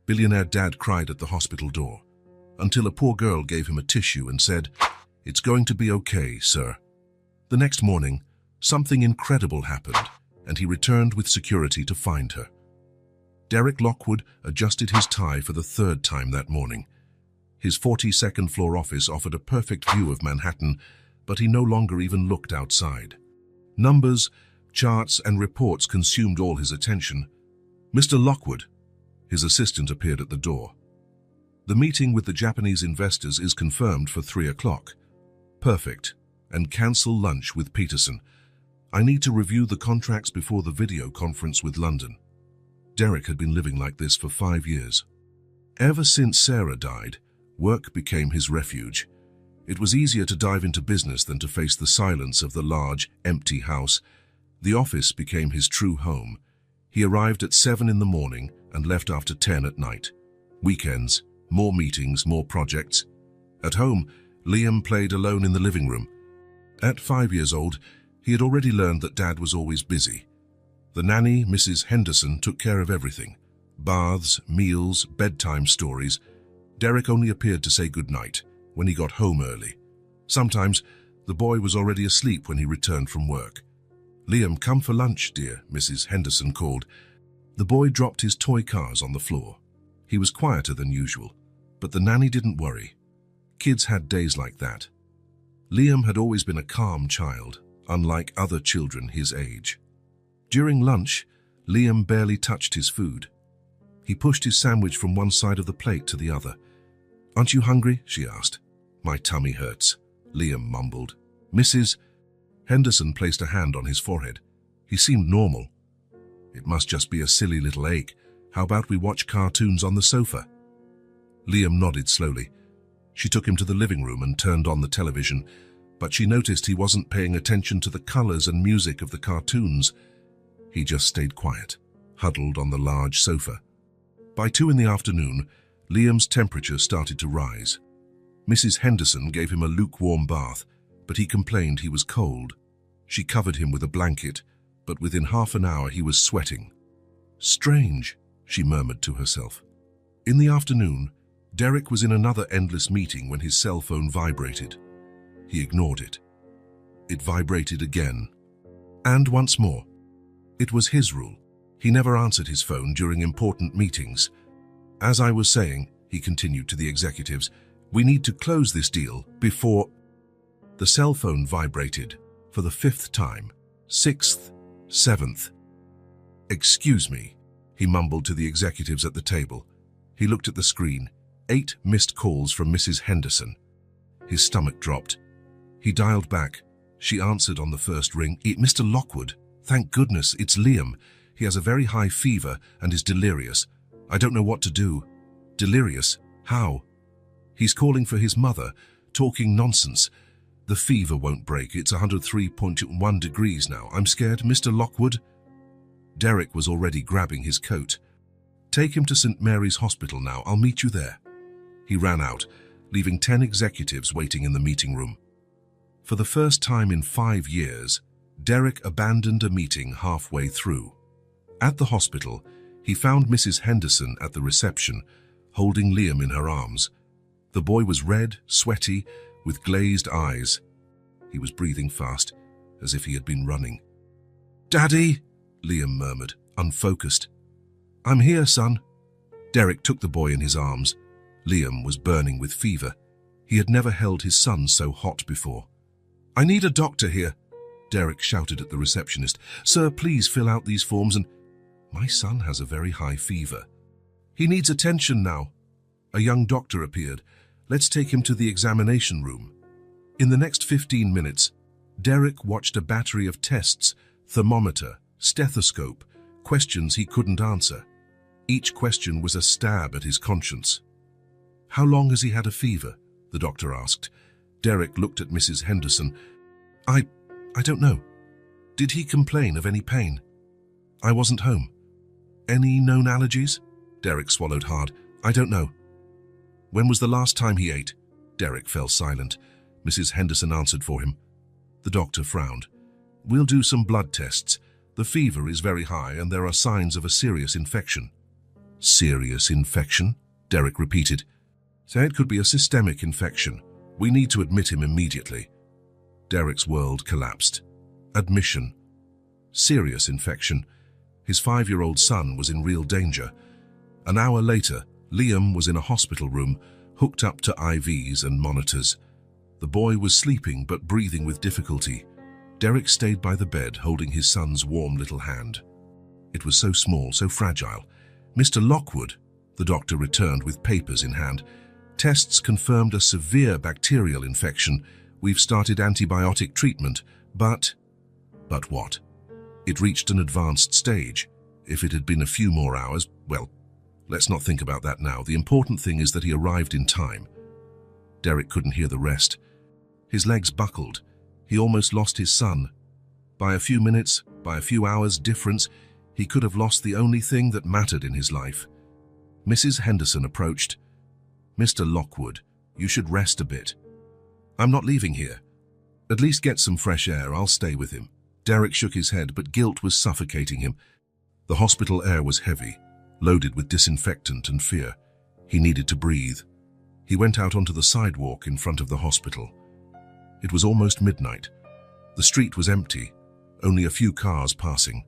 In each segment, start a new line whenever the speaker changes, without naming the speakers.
Billionaire Dad cried at the hospital door, until a poor girl gave him a tissue and said, "It's going to be okay, sir." The next morning, something incredible happened, and he returned with security to find her. Derek Lockwood adjusted his tie for the third time that morning. His 42nd floor office offered a perfect view of Manhattan, but he no longer even looked outside. Numbers, charts, and reports consumed all his attention. "Mr. Lockwood," his assistant appeared at the door. "The meeting with the Japanese investors is confirmed for 3 o'clock. Perfect. And cancel lunch with Peterson. I need to review the contracts before the video conference with London." Derek had been living like this for 5 years. Ever since Sarah died, work became his refuge. It was easier to dive into business than to face the silence of the large, empty house. The office became his true home. He arrived at 7 in the morning and left after 10 at night. Weekends, more meetings, more projects. At home, Liam played alone in the living room. At 5 years old, he had already learned that Dad was always busy. The nanny, Mrs. Henderson, took care of everything. Baths, meals, bedtime stories. Derek only appeared to say goodnight when he got home early. Sometimes, the boy was already asleep when he returned from work. "Liam, come for lunch, dear," Mrs. Henderson called. The boy dropped his toy cars on the floor. He was quieter than usual, but the nanny didn't worry. Kids had days like that. Liam had always been a calm child, unlike other children his age. During lunch, Liam barely touched his food. He pushed his sandwich from one side of the plate to the other. "Aren't you hungry?" she asked. "My tummy hurts," Liam mumbled. Mrs. Henderson placed a hand on his forehead. He seemed normal. "It must just be a silly little ache. How about we watch cartoons on the sofa?" Liam nodded slowly. She took him to the living room and turned on the television, but she noticed he wasn't paying attention to the colors and music of the cartoons. He just stayed quiet, huddled on the large sofa. By 2 in the afternoon, Liam's temperature started to rise. Mrs. Henderson gave him a lukewarm bath, but he complained he was cold. She covered him with a blanket, but within half an hour he was sweating. "Strange," she murmured to herself. In the afternoon, Derek was in another endless meeting when his cell phone vibrated. He ignored it. It vibrated again, and once more. It was his rule. He never answered his phone during important meetings. "As I was saying," he continued to the executives, "we need to close this deal before—" The cell phone vibrated for the 5th time, 6th, 7th. "Excuse me," he mumbled to the executives at the table. He looked at the screen. 8 missed calls from Mrs. Henderson. His stomach dropped. He dialed back. She answered on the first ring. "Mr. Lockwood, thank goodness, it's Liam. He has a very high fever and is delirious. I don't know what to do." "Delirious? How?" "He's calling for his mother, talking nonsense. The fever won't break. It's 103.1 degrees now. I'm scared, Mr. Lockwood." Derek was already grabbing his coat. "Take him to St. Mary's Hospital now. I'll meet you there." He ran out, leaving 10 executives waiting in the meeting room. For the first time in 5 years, Derek abandoned a meeting halfway through. At the hospital, he found Mrs. Henderson at the reception, holding Liam in her arms. The boy was red, sweaty, with glazed eyes. He was breathing fast, as if he had been running. "Daddy," Liam murmured, unfocused. "I'm here, son." Derek took the boy in his arms. Liam was burning with fever. He had never held his son so hot before. "I need a doctor here," Derek shouted at the receptionist. "Sir, please fill out these forms and—" "My son has a very high fever. He needs attention now." A young doctor appeared. "Let's take him to the examination room." In the next 15 minutes, Derek watched a battery of tests, thermometer, stethoscope, questions he couldn't answer. Each question was a stab at his conscience. "How long has he had a fever?" the doctor asked. Derek looked at Mrs. Henderson. I don't know. Did he complain of any pain?" "I wasn't home." "Any known allergies?" Derek swallowed hard. "I don't know." "When was the last time he ate?" Derek fell silent. Mrs. Henderson answered for him. The doctor frowned. "We'll do some blood tests. The fever is very high and there are signs of a serious infection." Serious infection? Derek repeated. Say it could be a systemic infection. We need to admit him immediately. Derek's world collapsed. Admission. Serious infection. His 5-year-old son was in real danger. An hour later, Liam was in a hospital room, hooked up to IVs and monitors. The boy was sleeping but breathing with difficulty. Derek stayed by the bed, holding his son's warm little hand. It was so small, so fragile. Mr. Lockwood, the doctor returned with papers in hand. Tests confirmed a severe bacterial infection. We've started antibiotic treatment, but what? It reached an advanced stage. If it had been a few more hours, well, let's not think about that now. The important thing is that he arrived in time. Derek couldn't hear the rest. His legs buckled. He almost lost his son. By a few minutes, by a few hours difference, he could have lost the only thing that mattered in his life. Mrs. Henderson approached. Mr. Lockwood, you should rest a bit. I'm not leaving here. At least get some fresh air. I'll stay with him. Derek shook his head, but guilt was suffocating him. The hospital air was heavy, loaded with disinfectant and fear. He needed to breathe. He went out onto the sidewalk in front of the hospital. It was almost midnight. The street was empty, only a few cars passing.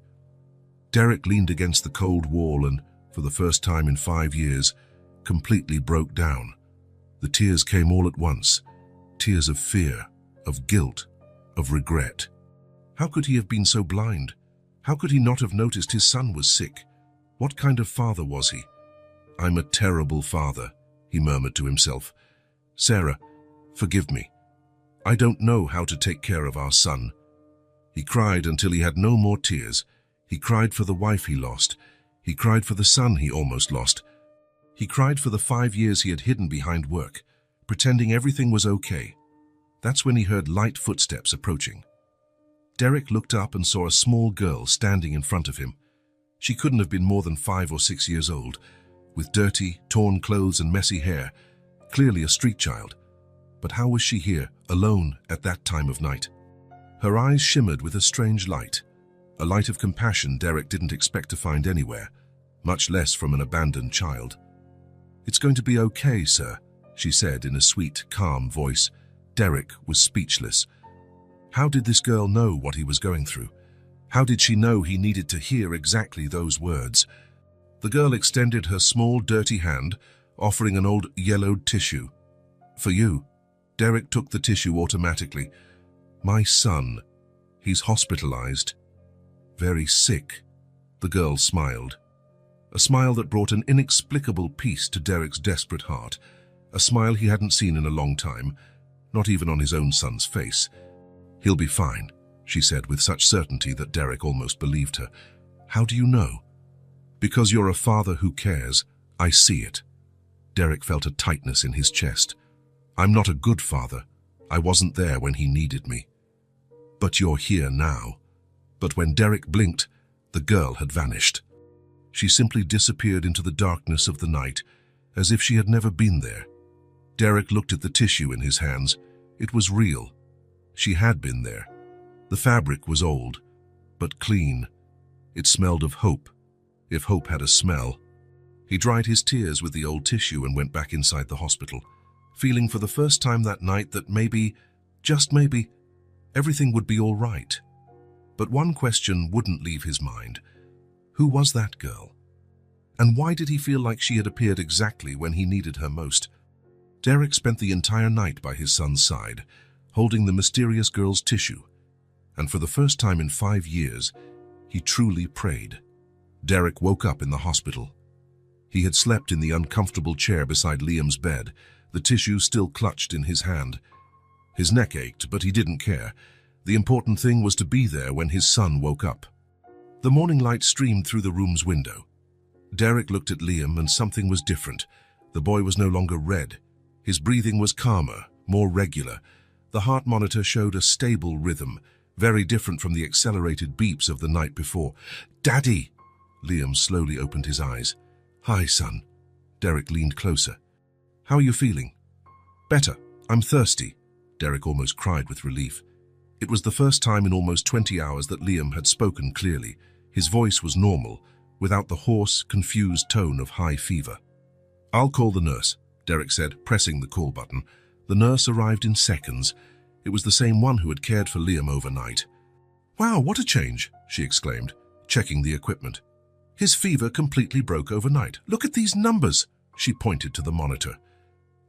Derek leaned against the cold wall and, for the first time in 5 years, completely broke down. The tears came all at once, tears of fear, of guilt, of regret. How could he have been so blind? How could he not have noticed his son was sick? What kind of father was he? I'm a terrible father, he murmured to himself. Sarah, forgive me. I don't know how to take care of our son. He cried until he had no more tears. He cried for the wife he lost. He cried for the son he almost lost. He cried for the 5 years he had hidden behind work, pretending everything was okay. That's when he heard light footsteps approaching. Derek looked up and saw a small girl standing in front of him. She couldn't have been more than 5 or 6 years old, with dirty, torn clothes and messy hair, clearly a street child. But how was she here, alone, at that time of night? Her eyes shimmered with a strange light, a light of compassion Derek didn't expect to find anywhere, much less from an abandoned child. It's going to be okay, sir, she said in a sweet, calm voice. Derek was speechless. How did this girl know what he was going through? How did she know he needed to hear exactly those words? The girl extended her small, dirty hand, offering an old, yellowed tissue. For you. Derek took the tissue automatically. My son. He's hospitalized. Very sick. The girl smiled. A smile that brought an inexplicable peace to Derek's desperate heart. A smile he hadn't seen in a long time, not even on his own son's face. He'll be fine, she said with such certainty that Derek almost believed her. How do you know? Because you're a father who cares. I see it. Derek felt a tightness in his chest. I'm not a good father. I wasn't there when he needed me. But you're here now. But when Derek blinked, the girl had vanished. She simply disappeared into the darkness of the night, as if she had never been there. Derek looked at the tissue in his hands. It was real. She had been there. The fabric was old, but clean. It smelled of hope, if hope had a smell. He dried his tears with the old tissue and went back inside the hospital, feeling for the first time that night that maybe, just maybe, everything would be all right. But one question wouldn't leave his mind. Who was that girl? And why did he feel like she had appeared exactly when he needed her most? Derek spent the entire night by his son's side, holding the mysterious girl's tissue. And for the first time in 5 years, he truly prayed. Derek woke up in the hospital. He had slept in the uncomfortable chair beside Liam's bed, the tissue still clutched in his hand. His neck ached, but he didn't care. The important thing was to be there when his son woke up. The morning light streamed through the room's window. Derek looked at Liam and something was different. The boy was no longer red. His breathing was calmer, more regular. The heart monitor showed a stable rhythm, very different from the accelerated beeps of the night before. "Daddy!" Liam slowly opened his eyes. "Hi, son." Derek leaned closer. "How are you feeling?" "Better. I'm thirsty." Derek almost cried with relief. It was the first time in almost 20 hours that Liam had spoken clearly. His voice was normal, without the hoarse, confused tone of high fever. "I'll call the nurse," Derek said, pressing the call button. The nurse arrived in seconds. It was the same one who had cared for Liam overnight. "Wow, what a change," she exclaimed, checking the equipment. "His fever completely broke overnight. Look at these numbers," she pointed to the monitor.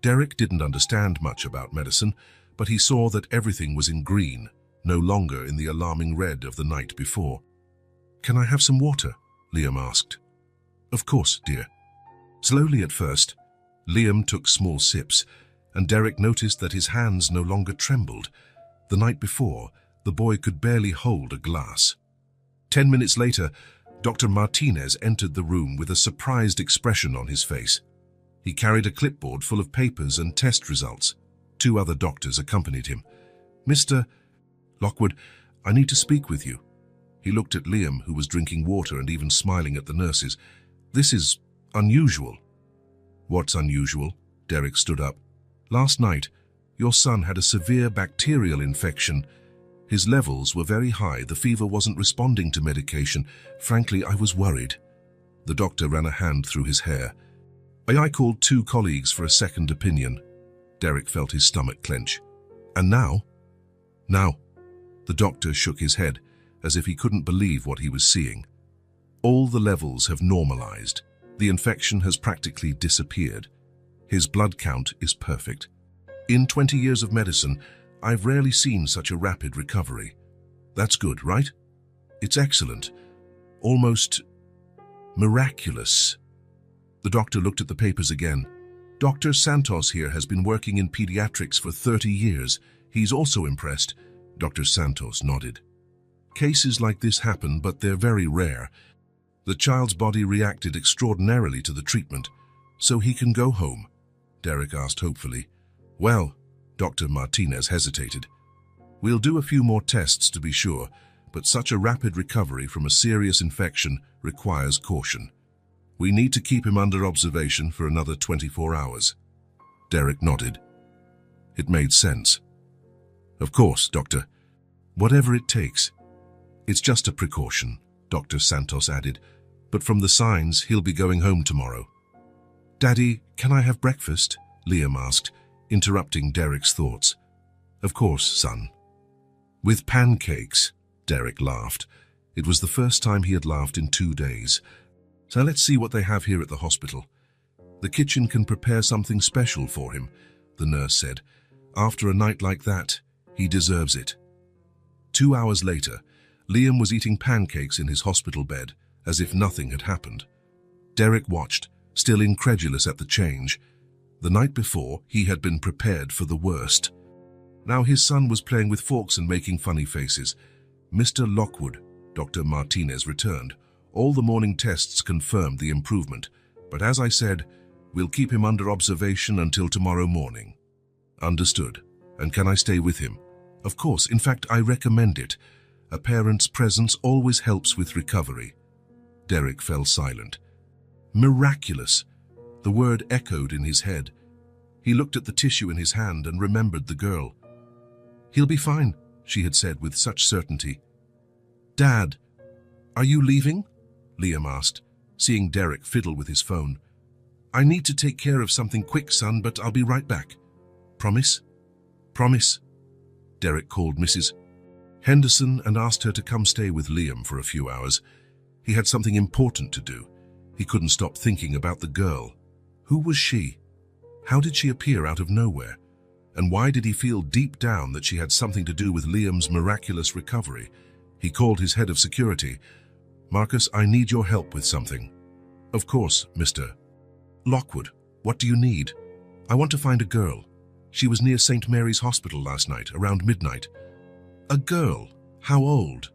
Derek didn't understand much about medicine, but he saw that everything was in green, no longer in the alarming red of the night before. "Can I have some water?" Liam asked. "Of course, dear." Slowly at first, Liam took small sips, and Derek noticed that his hands no longer trembled. The night before, the boy could barely hold a glass. 10 minutes later, Dr. Martinez entered the room with a surprised expression on his face. He carried a clipboard full of papers and test results. 2 other doctors accompanied him. "Mr. Lockwood, I need to speak with you." He looked at Liam, who was drinking water and even smiling at the nurses. "This is unusual." "What's unusual?" Derek stood up. "Last night, your son had a severe bacterial infection. His levels were very high. The fever wasn't responding to medication. Frankly, I was worried." The doctor ran a hand through his hair. "I called 2 colleagues for a second opinion." Derek felt his stomach clench. "And now?" "Now." The doctor shook his head, as if he couldn't believe what he was seeing. "All the levels have normalized. The infection has practically disappeared. His blood count is perfect. In 20 years of medicine, I've rarely seen such a rapid recovery." "That's good, right?" "It's excellent. Almost miraculous." The doctor looked at the papers again. "Dr. Santos here has been working in pediatrics for 30 years. He's also impressed." Dr. Santos nodded. "Cases like this happen, but they're very rare. The child's body reacted extraordinarily to the treatment, so he can go home." Derek asked hopefully. "Well," Dr. Martinez hesitated, "we'll do a few more tests to be sure, but such a rapid recovery from a serious infection requires caution. We need to keep him under observation for another 24 hours. Derek nodded. It made sense. "Of course, Doctor. Whatever it takes. It's just a precaution," Dr. Santos added, "but from the signs, he'll be going home tomorrow." "Daddy, can I have breakfast?" Liam asked, interrupting Derek's thoughts. "Of course, son." "With pancakes," Derek laughed. It was the first time he had laughed in 2 days. "So let's see what they have here at the hospital. The kitchen can prepare something special for him," the nurse said. "After a night like that, he deserves it." 2 hours later, Liam was eating pancakes in his hospital bed, as if nothing had happened. Derek watched, still incredulous at the change. The night before, he had been prepared for the worst. Now his son was playing with forks and making funny faces. "Mr. Lockwood," Dr. Martinez returned. "All the morning tests confirmed the improvement, but as I said, we'll keep him under observation until tomorrow morning." "Understood. And can I stay with him?" "Of course. In fact, I recommend it. A parent's presence always helps with recovery." Derek fell silent. Miraculous. The word echoed in his head. He looked at the tissue in his hand and remembered the girl. "He'll be fine," she had said with such certainty. "Dad, are you leaving?" Liam asked, seeing Derek fiddle with his phone. "I need to take care of something quick, son, but I'll be right back." "Promise?" "Promise." Derek called Mrs. Henderson and asked her to come stay with Liam for a few hours. He had something important to do. He couldn't stop thinking about the girl. Who was she? How did she appear out of nowhere? And why did he feel deep down that she had something to do with Liam's miraculous recovery? He called his head of security. "Marcus, I need your help with something." "Of course, Mr. Lockwood. What do you need?" "I want to find a girl. She was near St. Mary's Hospital last night, around midnight." "A girl? How old?"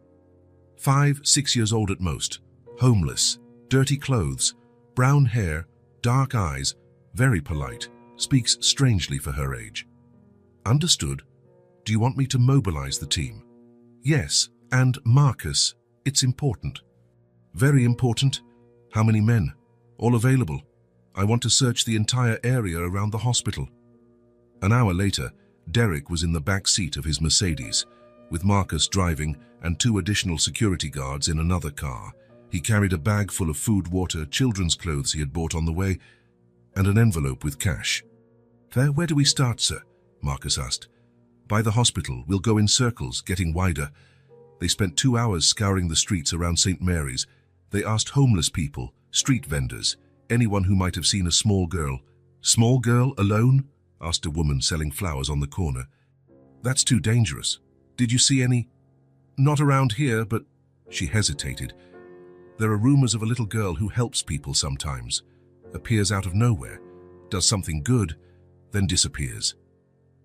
5, 6 years old at most. Homeless, dirty clothes, brown hair, dark eyes, very polite, speaks strangely for her age." "Understood. Do you want me to mobilize the team?" "Yes, and Marcus, it's important." "Very important. How many men? All available. I want to search the entire area around the hospital." An hour later, Derek was in the back seat of his Mercedes, with Marcus driving and 2 additional security guards in another car. He carried a bag full of food, water, children's clothes he had bought on the way, and an envelope with cash. Where do we start, sir?" Marcus asked. "By the hospital. We'll go in circles, getting wider." They spent 2 hours scouring the streets around St. Mary's. They asked homeless people, street vendors, anyone who might have seen a small girl. "Small girl, alone?" asked a woman selling flowers on the corner. "That's too dangerous. Did you see any?" "Not around here, but—" She hesitated. "There are rumors of a little girl who helps people sometimes, appears out of nowhere, does something good, then disappears.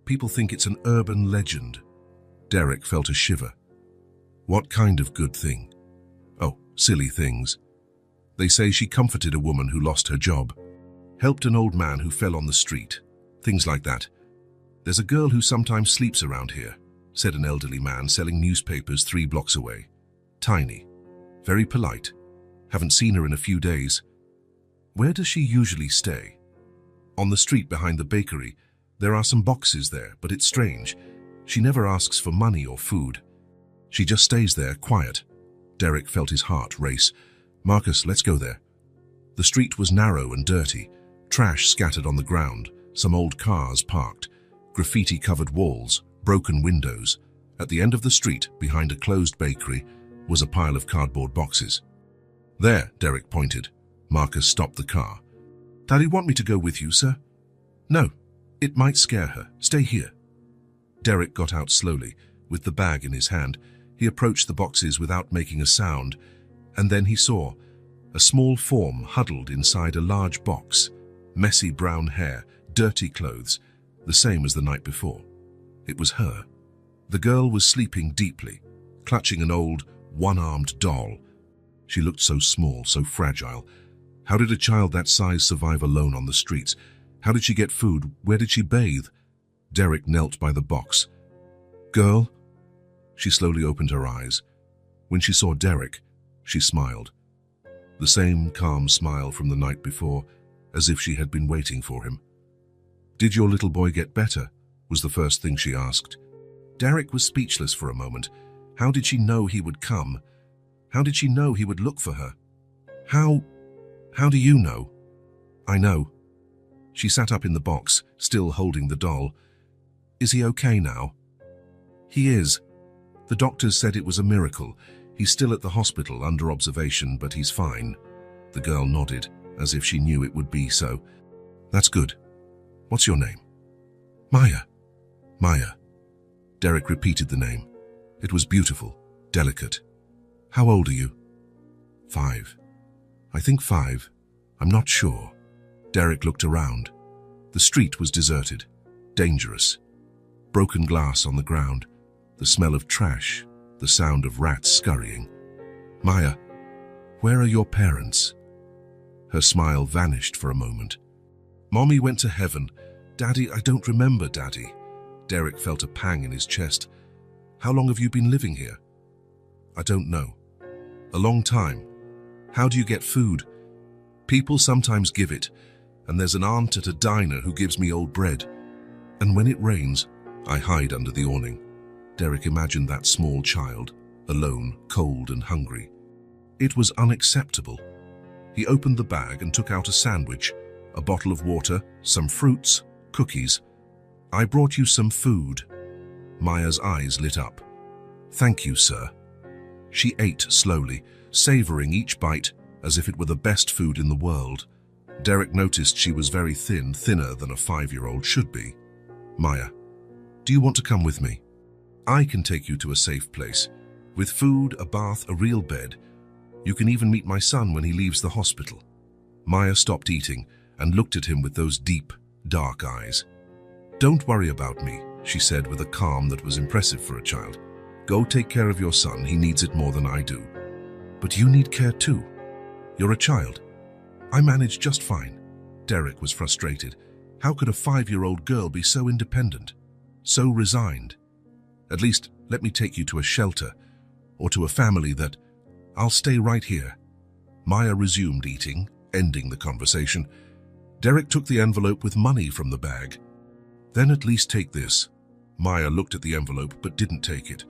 People think it's an urban legend." Derek felt a shiver. "What kind of good thing?" "Oh, silly things. They say she comforted a woman who lost her job, helped an old man who fell on the street, things like that. There's a girl who sometimes sleeps around here," said an elderly man selling newspapers 3 blocks away. "Tiny, very polite. Haven't seen her in a few days." "Where does she usually stay?" "On the street behind the bakery. There are some boxes there, but it's strange. She never asks for money or food. She just stays there, quiet." Derek felt his heart race. "Marcus, let's go there." The street was narrow and dirty, trash scattered on the ground, some old cars parked, graffiti-covered walls, broken windows. At the end of the street, behind a closed bakery, was a pile of cardboard boxes. "There," Derek pointed. Marcus stopped the car. "Daddy want me to go with you, sir?" "No. It might scare her. Stay here." Derek got out slowly, with the bag in his hand. He approached the boxes without making a sound, and then he saw a small form huddled inside a large box, messy brown hair, dirty clothes, the same as the night before. It was her. The girl was sleeping deeply, clutching an old, one-armed doll. She looked so small, so fragile. How did a child that size survive alone on the streets? How did she get food? Where did she bathe? Derek knelt by the box. "Girl?" She slowly opened her eyes. When she saw Derek, she smiled. The same calm smile from the night before, as if she had been waiting for him. "Did your little boy get better?" was the first thing she asked. Derek was speechless for a moment. How did she know he would come? How did she know he would look for her? How do you know?" "I know." She sat up in the box, still holding the doll. "Is he okay now?" "He is. The doctors said it was a miracle. He's still at the hospital under observation, but he's fine." The girl nodded, as if she knew it would be so. "That's good. What's your name?" "Maya." "Maya." Derek repeated the name. It was beautiful, delicate. "How old are you?" 5. "I think 5. I'm not sure." Derek looked around. The street was deserted, dangerous. Broken glass on the ground, the smell of trash, the sound of rats scurrying. "Maya, where are your parents?" Her smile vanished for a moment. "Mommy went to heaven. Daddy, I don't remember Daddy." Derek felt a pang in his chest. "How long have you been living here?" "I don't know." "A long time. How do you get food?" "People sometimes give it, and there's an aunt at a diner who gives me old bread. And when it rains, I hide under the awning." Derek imagined that small child, alone, cold and hungry. It was unacceptable. He opened the bag and took out a sandwich, a bottle of water, some fruits, cookies. "I brought you some food." Maya's eyes lit up. "Thank you, sir." She ate slowly, savoring each bite as if it were the best food in the world. Derek noticed she was very thin, thinner than a 5-year-old should be. "Maya, do you want to come with me? I can take you to a safe place, with food, a bath, a real bed. You can even meet my son when he leaves the hospital." Maya stopped eating and looked at him with those deep, dark eyes. "Don't worry about me," she said with a calm that was impressive for a child. "Go take care of your son. He needs it more than I do. But you need care too. You're a child." "I manage just fine." Derek was frustrated. How could a 5-year-old girl be so independent, so resigned? "At least let me take you to a shelter, or to a family that—" "I'll stay right here." Maya resumed eating, ending the conversation. Derek took the envelope with money from the bag. "Then at least take this." Maya looked at the envelope but didn't take it.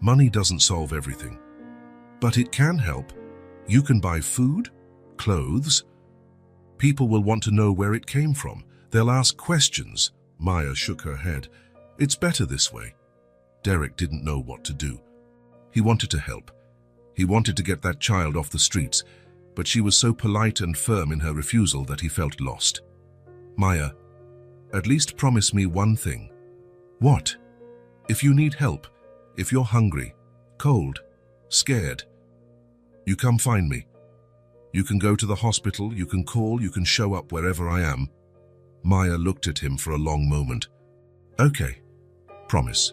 "Money doesn't solve everything." "But it can help. You can buy food, clothes. People will want to know where it came from. They'll ask questions. Maya shook her head. It's better this way. Derek didn't know what to do. He wanted to help. He wanted to get that child off the streets, but she was so polite and firm in her refusal that he felt lost. Maya, at least promise me one thing. What? If you need help, if you're hungry, cold, scared, you come find me. You can go to the hospital, you can call, you can show up wherever I am. Maya looked at him for a long moment. Okay, promise.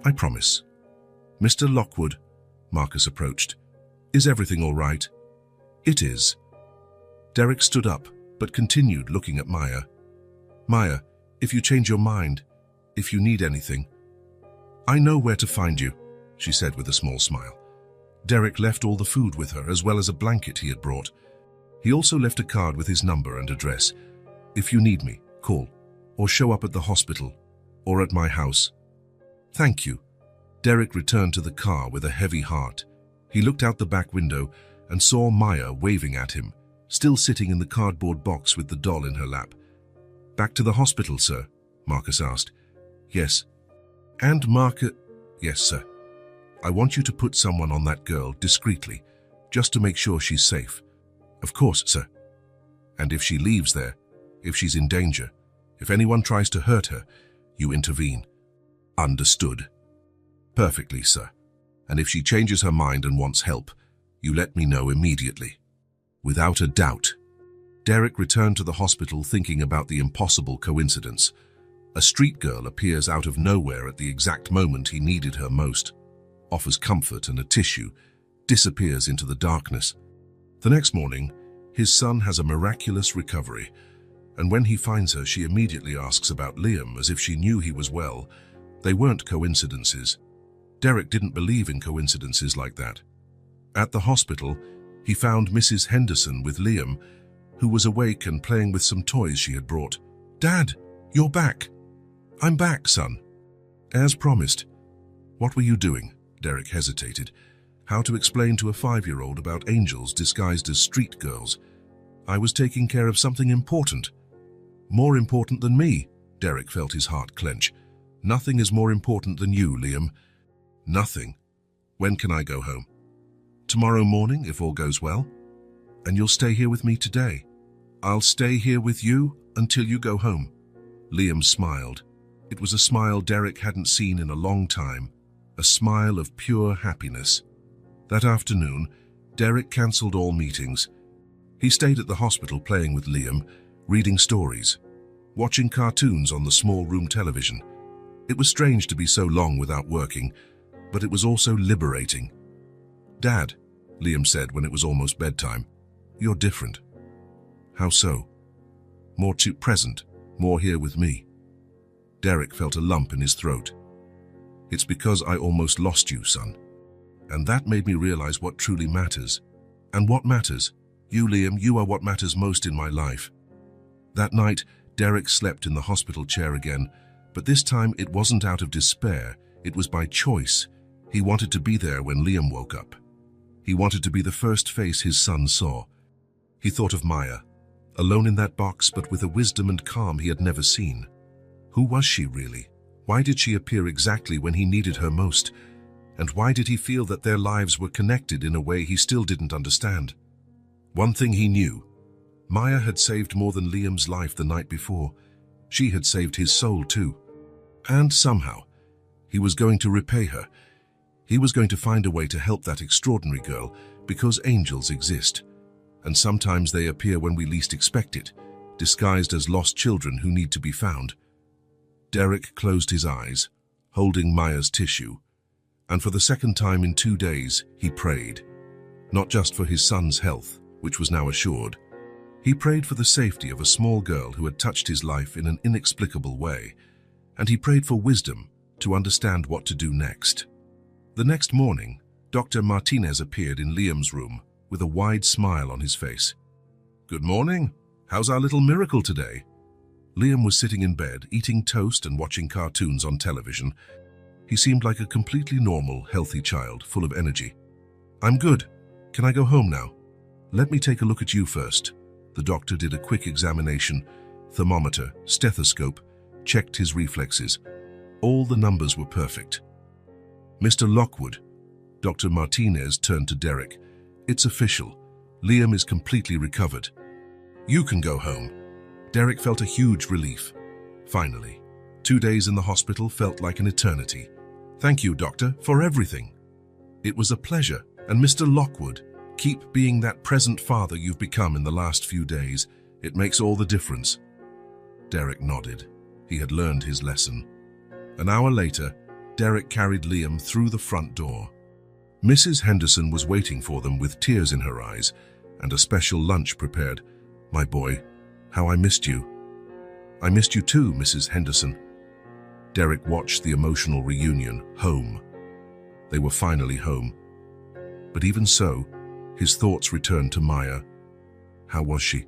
I promise. Mr. Lockwood, Marcus approached. Is everything all right? It is. Derek stood up, but continued looking at Maya. Maya, if you change your mind, if you need anything, I know where to find you, she said with a small smile. Derek left all the food with her, as well as a blanket he had brought. He also left a card with his number and address. If you need me, call, or show up at the hospital, or at my house. Thank you. Derek returned to the car with a heavy heart. He looked out the back window and saw Maya waving at him, still sitting in the cardboard box with the doll in her lap. Back to the hospital, sir? Marcus asked. Yes. And Marcus... Yes, sir. I want you to put someone on that girl discreetly, just to make sure she's safe. Of course, sir. And if she leaves there, if she's in danger, if anyone tries to hurt her, you intervene. Understood. Perfectly, sir. And if she changes her mind and wants help, you let me know immediately. Without a doubt. Derek returned to the hospital thinking about the impossible coincidence. A street girl appears out of nowhere at the exact moment he needed her most, offers comfort and a tissue, disappears into the darkness. The next morning, his son has a miraculous recovery, and when he finds her, she immediately asks about Liam as if she knew he was well. They weren't coincidences. Derek didn't believe in coincidences like that. At the hospital, he found Mrs. Henderson with Liam, who was awake and playing with some toys she had brought. Dad, you're back. I'm back, son. As promised. What were you doing? Derek hesitated. How to explain to a 5-year-old about angels disguised as street girls? I was taking care of something important. More important than me? Derek felt his heart clench. Nothing is more important than you, Liam. Nothing. When can I go home? Tomorrow morning, if all goes well. And you'll stay here with me today. I'll stay here with you until you go home. Liam smiled. It was a smile Derek hadn't seen in a long time, a smile of pure happiness. That afternoon, Derek cancelled all meetings. He stayed at the hospital playing with Liam, reading stories, watching cartoons on the small room television. It was strange to be so long without working, but it was also liberating. Dad, Liam said when it was almost bedtime, you're different. How so? More present, more here with me. Derek felt a lump in his throat. It's because I almost lost you, son. And that made me realize what truly matters. And what matters? You, Liam, you are what matters most in my life. That night, Derek slept in the hospital chair again, but this time it wasn't out of despair, it was by choice. He wanted to be there when Liam woke up. He wanted to be the first face his son saw. He thought of Maya, alone in that box but with a wisdom and calm he had never seen. Who was she really? Why did she appear exactly when he needed her most? And why did he feel that their lives were connected in a way he still didn't understand? One thing he knew. Maya had saved more than Liam's life the night before. She had saved his soul too. And somehow, he was going to repay her. He was going to find a way to help that extraordinary girl, because angels exist. And sometimes they appear when we least expect it, disguised as lost children who need to be found. Derek closed his eyes, holding Maya's tissue, and for the second time in 2 days, he prayed. Not just for his son's health, which was now assured. He prayed for the safety of a small girl who had touched his life in an inexplicable way, and he prayed for wisdom to understand what to do next. The next morning, Dr. Martinez appeared in Liam's room with a wide smile on his face. Good morning. How's our little miracle today? Liam was sitting in bed, eating toast and watching cartoons on television. He seemed like a completely normal, healthy child, full of energy. I'm good. Can I go home now? Let me take a look at you first. The doctor did a quick examination, thermometer, stethoscope, checked his reflexes. All the numbers were perfect. Mr. Lockwood, Dr. Martinez turned to Derek. It's official. Liam is completely recovered. You can go home. Derek felt a huge relief. Finally, 2 days in the hospital felt like an eternity. Thank you, doctor, for everything. It was a pleasure, and Mr. Lockwood, keep being that present father you've become in the last few days. It makes all the difference. Derek nodded. He had learned his lesson. An hour later, Derek carried Liam through the front door. Mrs. Henderson was waiting for them with tears in her eyes and a special lunch prepared. My boy, how I missed you. I missed you too, Mrs. Henderson. Derek watched the emotional reunion, home. They were finally home. But even so, his thoughts returned to Maya. How was she?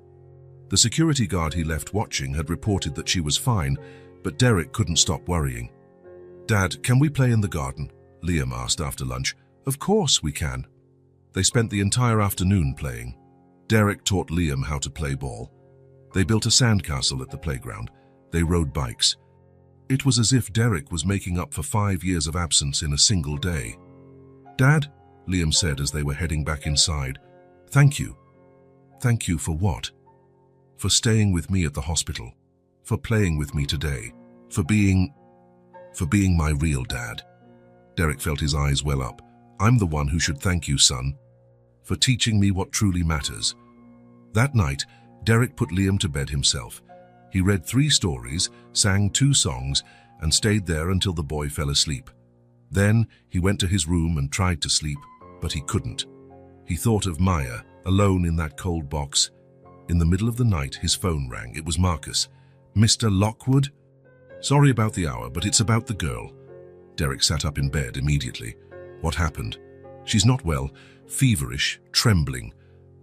The security guard he left watching had reported that she was fine, but Derek couldn't stop worrying. Dad, can we play in the garden? Liam asked after lunch. Of course we can. They spent the entire afternoon playing. Derek taught Liam how to play ball. They built a sandcastle at the playground. They rode bikes. It was as if Derek was making up for 5 years of absence in a single day. Dad, Liam said as they were heading back inside, thank you. Thank you for what? For staying with me at the hospital, for playing with me today, for being my real dad. Derek felt his eyes well up. I'm the one who should thank you, son, for teaching me what truly matters. That night, Derek put Liam to bed himself. He read 3 stories, sang 2 songs, and stayed there until the boy fell asleep. Then he went to his room and tried to sleep, but he couldn't. He thought of Maya, alone in that cold box. In the middle of the night, his phone rang. It was Marcus. Mr. Lockwood? Sorry about the hour, but it's about the girl. Derek sat up in bed immediately. What happened? She's not well, feverish, trembling.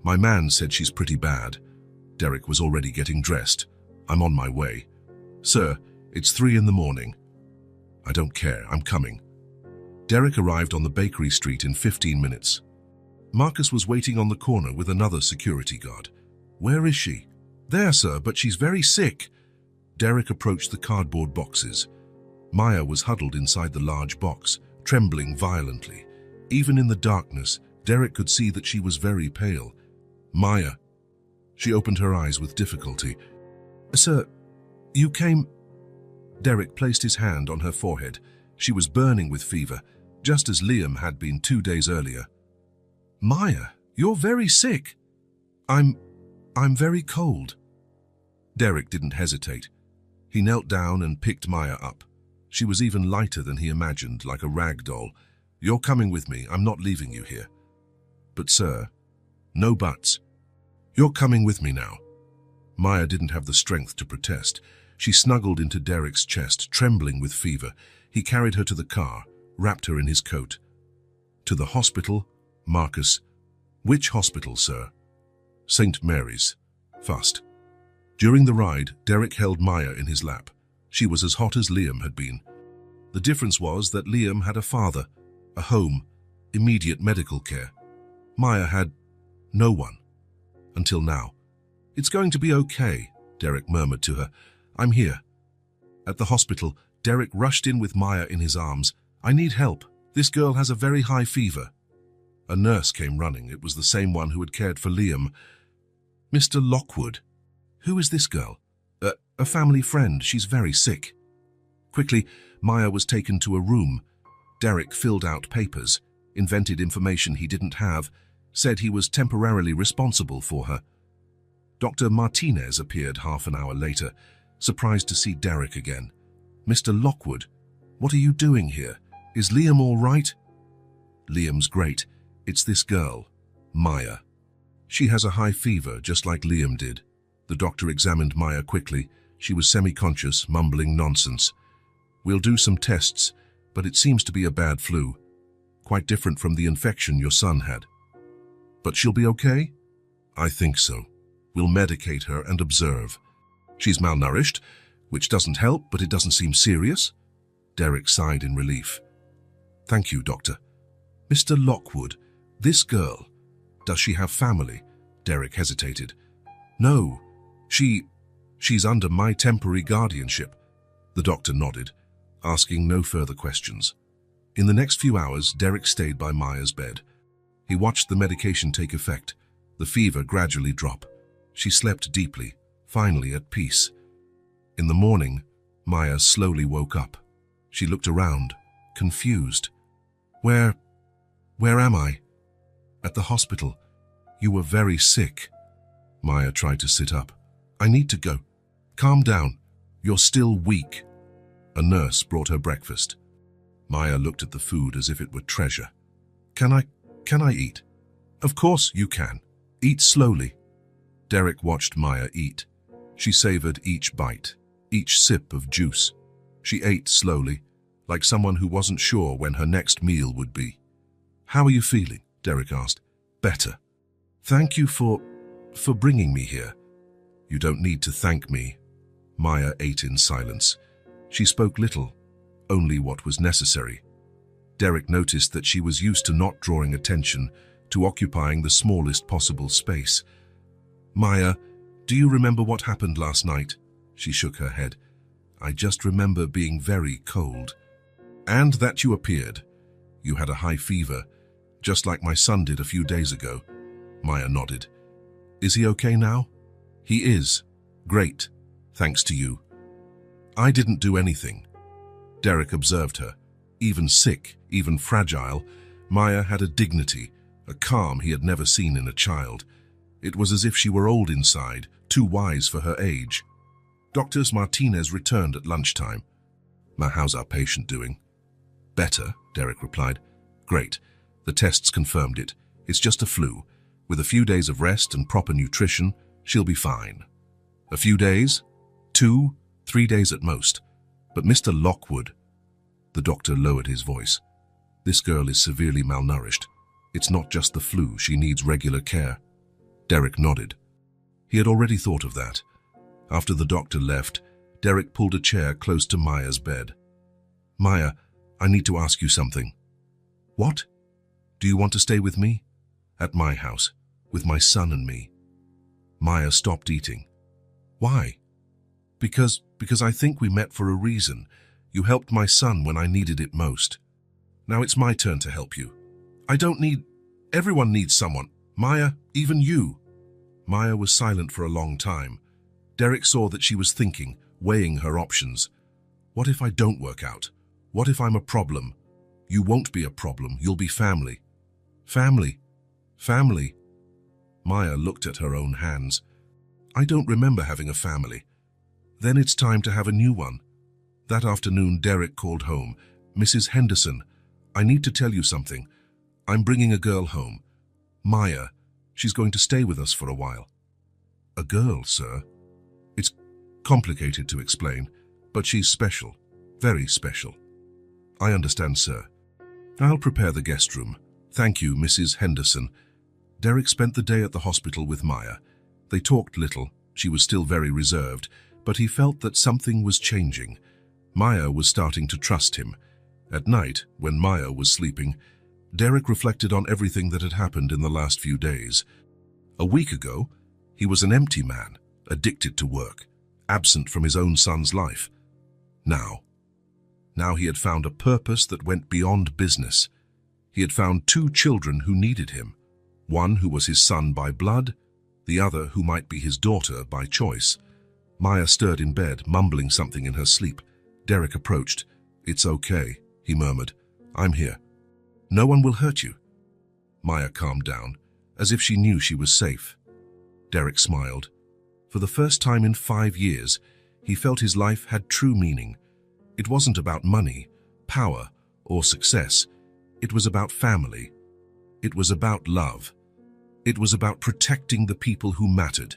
My man said she's pretty bad. Derek was already getting dressed. I'm on my way. Sir, it's 3 in the morning. I don't care, I'm coming. Derek arrived on the bakery street in 15 minutes. Marcus was waiting on the corner with another security guard. Where is she? There, sir, but she's very sick. Derek approached the cardboard boxes. Maya was huddled inside the large box, trembling violently. Even in the darkness, Derek could see that she was very pale. Maya. She opened her eyes with difficulty. Sir, you came... Derek placed his hand on her forehead. She was burning with fever, just as Liam had been 2 days earlier. Maya, you're very sick. I'm very cold. Derek didn't hesitate. He knelt down and picked Maya up. She was even lighter than he imagined, like a rag doll. You're coming with me. I'm not leaving you here. But, sir, no buts. You're coming with me now. Maya didn't have the strength to protest. She snuggled into Derek's chest, trembling with fever. He carried her to the car, wrapped her in his coat. To the hospital, Marcus. Which hospital, sir? St. Mary's. Fast. During the ride, Derek held Maya in his lap. She was as hot as Liam had been. The difference was that Liam had a father, a home, immediate medical care. Maya had no one. Until now. It's going to be okay, Derek murmured to her. I'm here. At the hospital, Derek rushed in with Maya in his arms. I need help. This girl has a very high fever. A nurse came running. It was the same one who had cared for Liam. Mr. Lockwood. Who is this girl? A family friend. She's very sick. Quickly, Maya was taken to a room. Derek filled out papers, invented information he didn't have, said he was temporarily responsible for her. Dr. Martinez appeared half an hour later, surprised to see Derek again. Mr. Lockwood, what are you doing here? Is Liam all right? Liam's great. It's this girl, Maya. She has a high fever, just like Liam did. The doctor examined Maya quickly. She was semi-conscious, mumbling nonsense. We'll do some tests, but it seems to be a bad flu. Quite different from the infection your son had. But she'll be okay? I think so. We'll medicate her and observe. She's malnourished, which doesn't help, but it doesn't seem serious. Derek sighed in relief. Thank you, doctor. Mr. Lockwood, this girl, does she have family? Derek hesitated. No, she's under my temporary guardianship. The doctor nodded, asking no further questions. In the next few hours, Derek stayed by Maya's bed. He watched the medication take effect, the fever gradually drop. She slept deeply, finally at peace. In the morning, Maya slowly woke up. She looked around, confused. Where am I? At the hospital. You were very sick. Maya tried to sit up. I need to go. Calm down. You're still weak. A nurse brought her breakfast. Maya looked at the food as if it were treasure. Can I eat? Of course you can. Eat slowly. Derek watched Maya eat. She savored each bite, each sip of juice. She ate slowly, like someone who wasn't sure when her next meal would be. How are you feeling? Derek asked. Better. Thank you for bringing me here. You don't need to thank me. Maya ate in silence. She spoke little, only what was necessary. Derek noticed that she was used to not drawing attention, to occupying the smallest possible space. Maya, do you remember what happened last night? She shook her head. I just remember being very cold. And that you appeared. You had a high fever, just like my son did a few days ago. Maya nodded. Is he okay now? He is. Great. Thanks to you. I didn't do anything. Derek observed her. Even sick, even fragile, Maya had a dignity, a calm he had never seen in a child. It was as if she were old inside, too wise for her age. Dr. Martinez returned at lunchtime. How's our patient doing? Better, Derek replied. Great. The tests confirmed it. It's just a flu. With a few days of rest and proper nutrition, she'll be fine. A few days? 2, 3 days at most. But Mr. Lockwood... The doctor lowered his voice. This girl is severely malnourished. It's not just the flu, she needs regular care. Derek nodded. He had already thought of that. After the doctor left, Derek pulled a chair close to Maya's bed. Maya, I need to ask you something. What? Do you want to stay with me? At my house, with my son and me. Maya stopped eating. Why? Because I think we met for a reason. You helped my son when I needed it most. Now it's my turn to help you. Everyone needs someone. Maya, even you. Maya was silent for a long time. Derek saw that she was thinking, weighing her options. What if I don't work out? What if I'm a problem? You won't be a problem, you'll be family. Family. Family. Maya looked at her own hands. I don't remember having a family. Then it's time to have a new one. That afternoon, Derek called home. Mrs. Henderson, I need to tell you something. I'm bringing a girl home. Maya. She's going to stay with us for a while. A girl, sir? It's complicated to explain, but she's special. Very special. I understand, sir. I'll prepare the guest room. Thank you, Mrs. Henderson. Derek spent the day at the hospital with Maya. They talked little. She was still very reserved, but he felt that something was changing. Maya was starting to trust him. At night, when Maya was sleeping, Derek reflected on everything that had happened in the last few days. A week ago, he was an empty man, addicted to work, absent from his own son's life. Now he had found a purpose that went beyond business. He had found 2 children who needed him, one who was his son by blood, the other who might be his daughter by choice. Maya stirred in bed, mumbling something in her sleep. Derek approached. It's okay, he murmured. I'm here. No one will hurt you. Maya calmed down, as if she knew she was safe. Derek smiled. For the first time in 5 years, he felt his life had true meaning. It wasn't about money, power, or success. It was about family. It was about love. It was about protecting the people who mattered.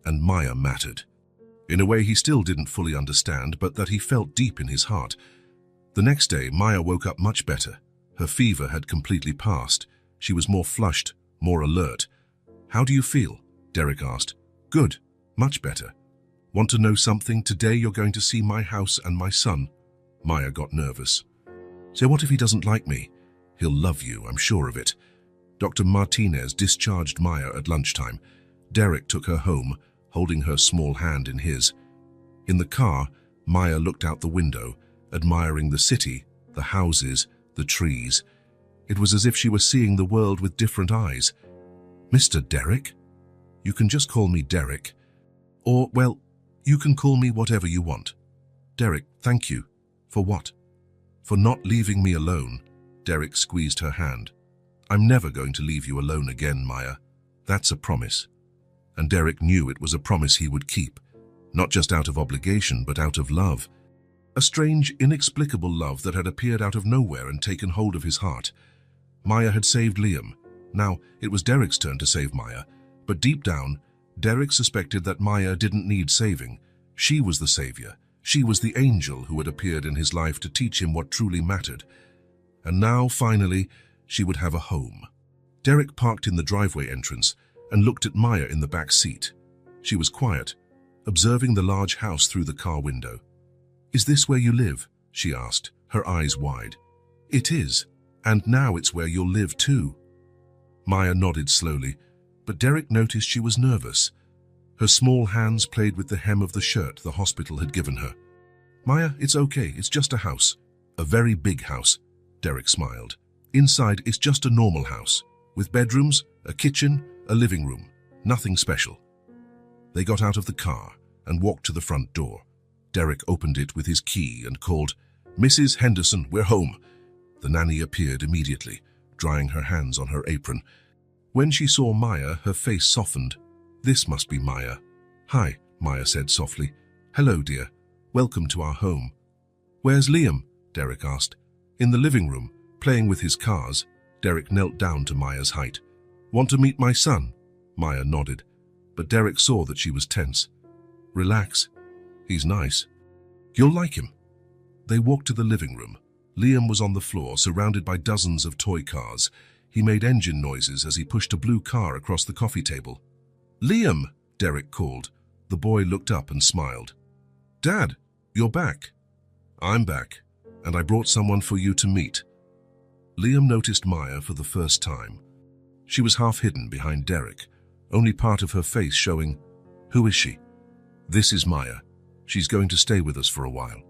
And Maya mattered. In a way he still didn't fully understand, but that he felt deep in his heart. The next day, Maya woke up much better. Her fever had completely passed. She was more flushed, more alert. How do you feel? Derek asked. Good, much better. Want to know something? Today you're going to see my house and my son. Maya got nervous. So what if he doesn't like me? He'll love you, I'm sure of it. Dr. Martinez discharged Maya at lunchtime. Derek took her home, holding her small hand in his. In the car, Maya looked out the window, admiring the city, the houses, the trees. It was as if she were seeing the world with different eyes. "Mr. Derek? You can just call me Derek. Or, well, you can call me whatever you want. Derek, thank you. For what?" "For not leaving me alone." Derek squeezed her hand. "I'm never going to leave you alone again, Maya. That's a promise." And Derek knew it was a promise he would keep, not just out of obligation, but out of love. A strange, inexplicable love that had appeared out of nowhere and taken hold of his heart. Maya had saved Liam. Now, it was Derek's turn to save Maya. But deep down, Derek suspected that Maya didn't need saving. She was the savior. She was the angel who had appeared in his life to teach him what truly mattered. And now, finally, she would have a home. Derek parked in the driveway entrance and looked at Maya in the back seat. She was quiet, observing the large house through the car window. "Is this where you live?" she asked, her eyes wide. "It is, and now it's where you'll live too." Maya nodded slowly, but Derek noticed she was nervous. Her small hands played with the hem of the shirt the hospital had given her. "Maya, it's okay, it's just a house. A very big house," Derek smiled. "Inside, it's just a normal house, with bedrooms, a kitchen, a living room. Nothing special." They got out of the car and walked to the front door. Derek opened it with his key and called, "Mrs. Henderson, we're home." The nanny appeared immediately, drying her hands on her apron. When she saw Maya, her face softened. This must be Maya. "Hi," Maya said softly. "Hello, dear. Welcome to our home." "Where's Liam?" Derek asked. "In the living room, playing with his cars." Derek knelt down to Maya's height. "Want to meet my son?" Maya nodded, but Derek saw that she was tense. "Relax. He's nice. You'll like him." They walked to the living room. Liam was on the floor, surrounded by dozens of toy cars. He made engine noises as he pushed a blue car across the coffee table. "Liam!" Derek called. The boy looked up and smiled. "Dad, you're back." "I'm back, and I brought someone for you to meet." Liam noticed Maya for the first time. She was half hidden behind Derek, only part of her face showing. "Who is she?" "This is Maya. She's going to stay with us for a while."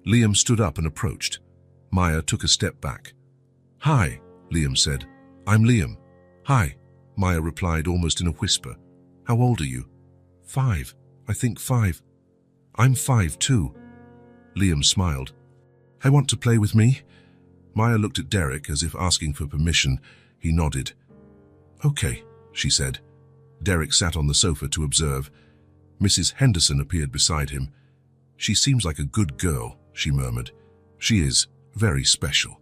Liam stood up and approached. Maya took a step back. "Hi," Liam said. "I'm Liam." "Hi," Maya replied almost in a whisper. "How old are you?" "5. I think 5. "I'm 5 too." Liam smiled. "I want to play with me." Maya looked at Derek as if asking for permission. He nodded. "Okay," she said. Derek sat on the sofa to observe. Mrs. Henderson appeared beside him. "She seems like a good girl," she murmured. "She is very special."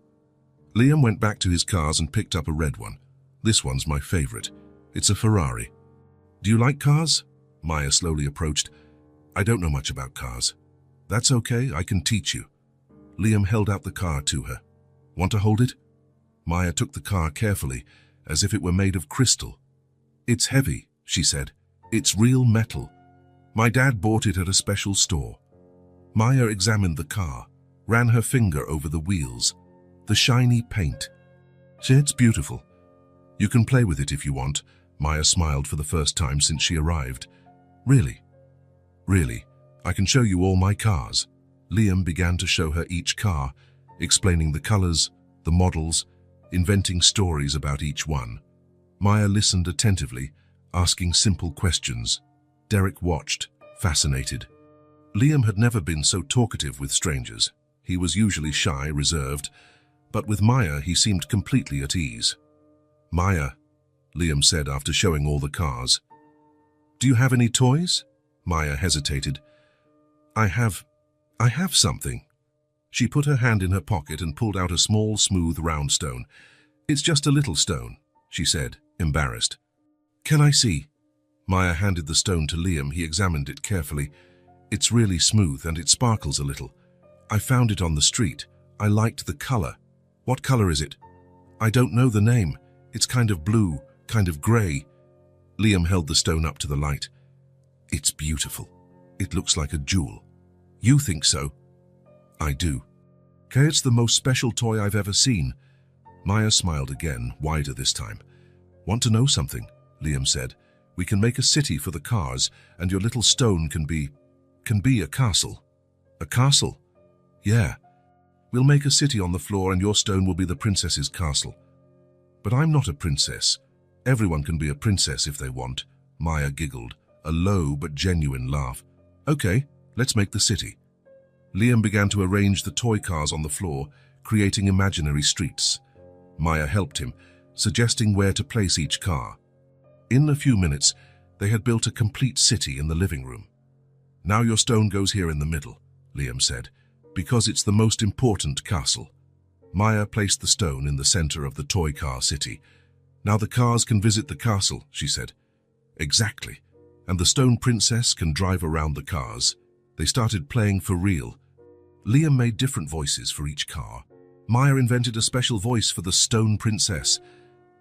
Liam went back to his cars and picked up a red one. "This one's my favorite. It's a Ferrari." "Do you like cars?" Maya slowly approached. "I don't know much about cars." "That's okay, I can teach you." Liam held out the car to her. "Want to hold it?" Maya took the car carefully, as if it were made of crystal. "It's heavy," she said. "It's real metal. My dad bought it at a special store." Maya examined the car, ran her finger over the wheels, the shiny paint. "See, it's beautiful. You can play with it if you want." Maya smiled for the first time since she arrived. "Really? Really, I can show you all my cars." Liam began to show her each car, explaining the colors, the models, inventing stories about each one. Maya listened attentively, asking simple questions. Derek watched, fascinated. Liam had never been so talkative with strangers. He was usually shy, reserved, but with Maya he seemed completely at ease. "Maya," Liam said after showing all the cars. "Do you have any toys?" Maya hesitated. I have something." She put her hand in her pocket and pulled out a small, smooth, round stone. "It's just a little stone," she said, embarrassed. "Can I see?" Maya handed the stone to Liam. He examined it carefully. "It's really smooth and it sparkles a little. I found it on the street. I liked the color." "What color is it?" "I don't know the name. It's kind of blue, kind of gray." Liam held the stone up to the light. "It's beautiful. It looks like a jewel." "You think so?" "I do. Okay, it's the most special toy I've ever seen." Maya smiled again, wider this time. "Want to know something?" Liam said. We can make a city for the cars, and your little stone can be a castle. A castle? Yeah. We'll make a city on the floor and your stone will be the princess's castle. But I'm not a princess. Everyone can be a princess if they want. Maya giggled, a low but genuine laugh. Okay, let's make the city. Liam began to arrange the toy cars on the floor, creating imaginary streets. Maya helped him, suggesting where to place each car. In a few minutes, they had built a complete city in the living room. Now your stone goes here in the middle, Liam said, because it's the most important castle. Maya placed the stone in the center of the toy car city. Now the cars can visit the castle, she said. Exactly. And the stone princess can drive around the cars. They started playing for real. Liam made different voices for each car. Maya invented a special voice for the stone princess.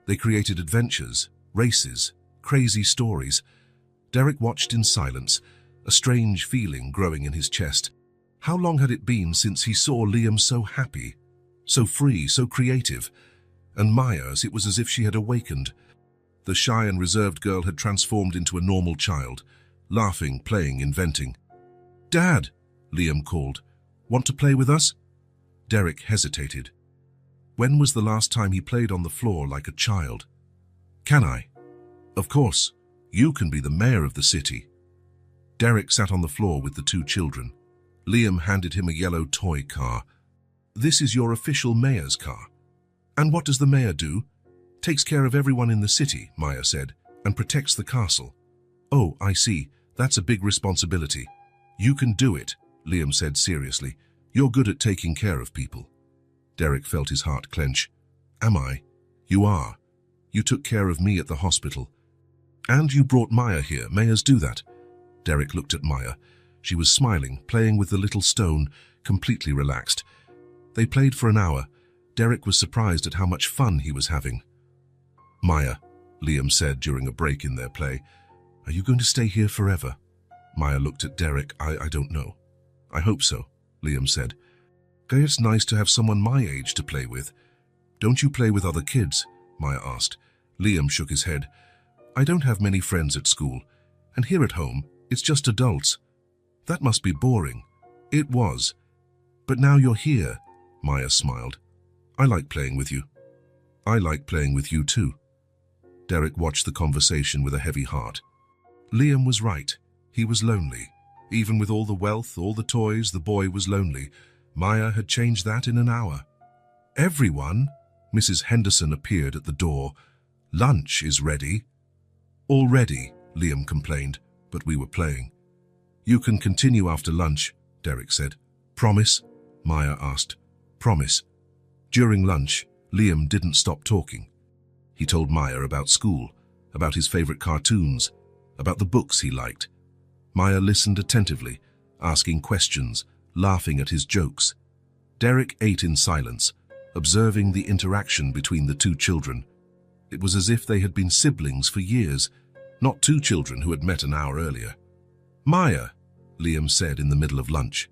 They created adventures, races, crazy stories. Derek watched in silence, a strange feeling growing in his chest. How long had it been since he saw Liam so happy, so free, so creative? And Maya's, it was as if she had awakened. The shy and reserved girl had transformed into a normal child, laughing, playing, inventing. "Dad," Liam called. "Want to play with us?" Derek hesitated. When was the last time he played on the floor like a child? "Can I?" "Of course. You can be the mayor of the city." Derek sat on the floor with the two children. Liam handed him a yellow toy car. "This is your official mayor's car." "And what does the mayor do?" "Takes care of everyone in the city," Maya said, "and protects the castle." "Oh, I see. That's a big responsibility." "You can do it," Liam said seriously. "You're good at taking care of people." Derek felt his heart clench. "Am I?" "You are. You took care of me at the hospital. And you brought Maya here. Mayors do that." Derek looked at Maya. She was smiling, playing with the little stone, completely relaxed. They played for an hour. Derek was surprised at how much fun he was having. "Maya," Liam said during a break in their play, "are you going to stay here forever?" Maya looked at Derek. I don't know. "I hope so," Liam said. "It's nice to have someone my age to play with." "Don't you play with other kids?" Maya asked. Liam shook his head. "I don't have many friends at school, and here at home, it's just adults." "That must be boring." "It was. But now you're here," Maya smiled. "I like playing with you." "I like playing with you too." Derek watched the conversation with a heavy heart. Liam was right. He was lonely. Even with all the wealth, all the toys, the boy was lonely. Maya had changed that in an hour. "Everyone," Mrs. Henderson appeared at the door. "Lunch is ready." "Already," Liam complained, "but we were playing." "You can continue after lunch," Derek said. "Promise?" Maya asked. "Promise." During lunch, Liam didn't stop talking. He told Maya about school, about his favorite cartoons, about the books he liked. Maya listened attentively, asking questions, laughing at his jokes. Derek ate in silence, observing the interaction between the two children. It was as if they had been siblings for years, not two children who had met an hour earlier. "Maya," Liam said in the middle of lunch,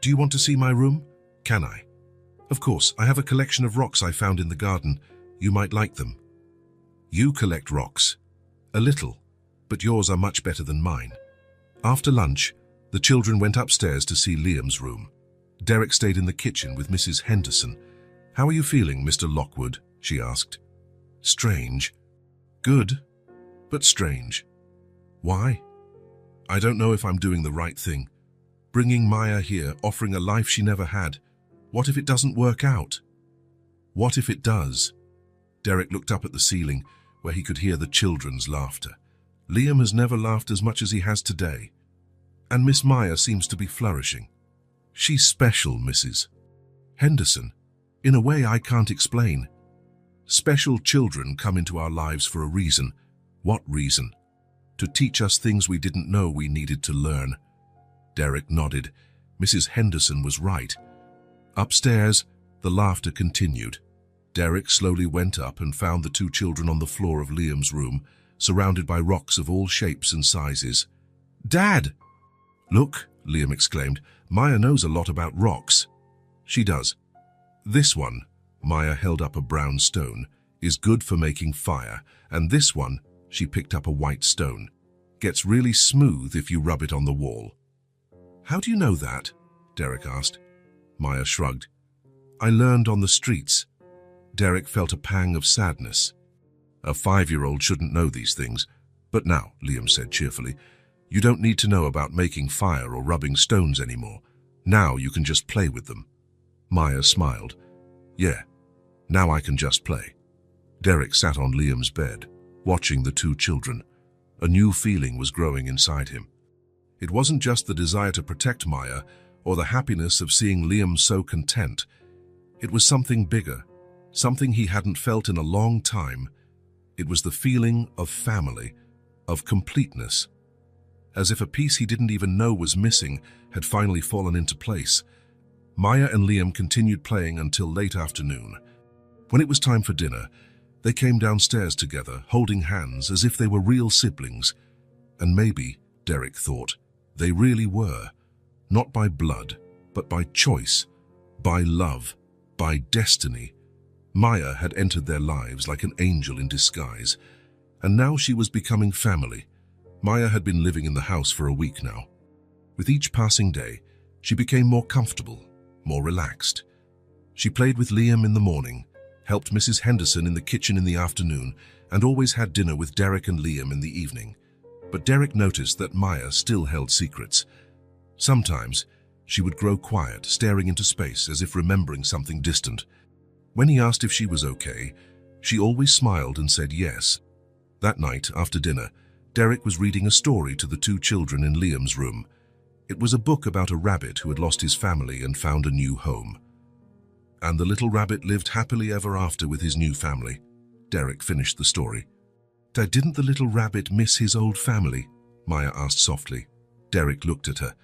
"do you want to see my room?" "Can I?" "Of course, I have a collection of rocks I found in the garden. You might like them." "You collect rocks." "A little, but yours are much better than mine." After lunch, the children went upstairs to see Liam's room. Derek stayed in the kitchen with Mrs. Henderson. "How are you feeling, Mr. Lockwood?" she asked. "Strange." "Good, but strange." "Why?" "I don't know if I'm doing the right thing. Bringing Maya here, offering a life she never had. What if it doesn't work out? What if it does?" Derek looked up at the ceiling, where he could hear the children's laughter. Liam has never laughed as much as he has today. And Miss Maya seems to be flourishing. "She's special, Mrs. Henderson. In a way I can't explain. Special children come into our lives for a reason." "What reason?" "To teach us things we didn't know we needed to learn." Derek nodded. Mrs. Henderson was right. Upstairs, the laughter continued. Derek slowly went up and found the two children on the floor of Liam's room, surrounded by rocks of all shapes and sizes. "Dad!" "Look," Liam exclaimed. "Maya knows a lot about rocks." "She does. This one," Maya held up a brown stone, "is good for making fire, and this one, She picked up a white stone. Gets really smooth if you rub it on the wall. How do you know that? Derek asked. Maya shrugged. I learned on the streets. Derek felt a pang of sadness. A 5-year-old shouldn't know these things. But now, Liam said cheerfully, you don't need to know about making fire or rubbing stones anymore. Now you can just play with them. Maya smiled. Yeah, now I can just play. Derek sat on Liam's bed, watching the two children. A new feeling was growing inside him. It wasn't just the desire to protect Maya or the happiness of seeing Liam so content. It was something bigger, something he hadn't felt in a long time. It was the feeling of family, of completeness. As if a piece he didn't even know was missing had finally fallen into place. Maya and Liam continued playing until late afternoon. When it was time for dinner, they came downstairs together, holding hands as if they were real siblings. And maybe, Derek thought, they really were. Not by blood, but by choice, by love, by destiny. Maya had entered their lives like an angel in disguise, and now she was becoming family. Maya had been living in the house for a week now. With each passing day, she became more comfortable, more relaxed. She played with Liam in the morning, helped Mrs. Henderson in the kitchen in the afternoon, and always had dinner with Derek and Liam in the evening. But Derek noticed that Maya still held secrets. Sometimes, she would grow quiet, staring into space as if remembering something distant. When he asked if she was okay, she always smiled and said yes. That night, after dinner, Derek was reading a story to the two children in Liam's room. It was a book about a rabbit who had lost his family and found a new home. And the little rabbit lived happily ever after with his new family. Derek finished the story. Didn't the little rabbit miss his old family? Maya asked softly. Derek looked at her.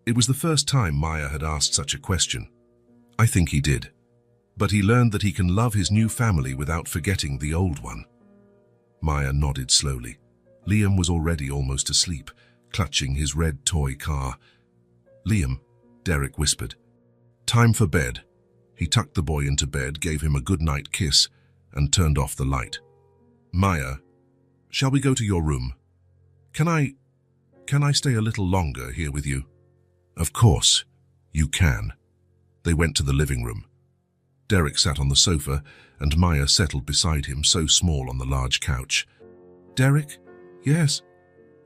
It was the first time Maya had asked such a question. I think he did. But he learned that he can love his new family without forgetting the old one. Maya nodded slowly. Liam was already almost asleep, clutching his red toy car. Liam, Derek whispered. Time for bed. He tucked the boy into bed, gave him a good-night kiss, and turned off the light. Maya, shall we go to your room? Can I stay a little longer here with you? Of course, you can. They went to the living room. Derek sat on the sofa, and Maya settled beside him, so small on the large couch. Derek? Yes?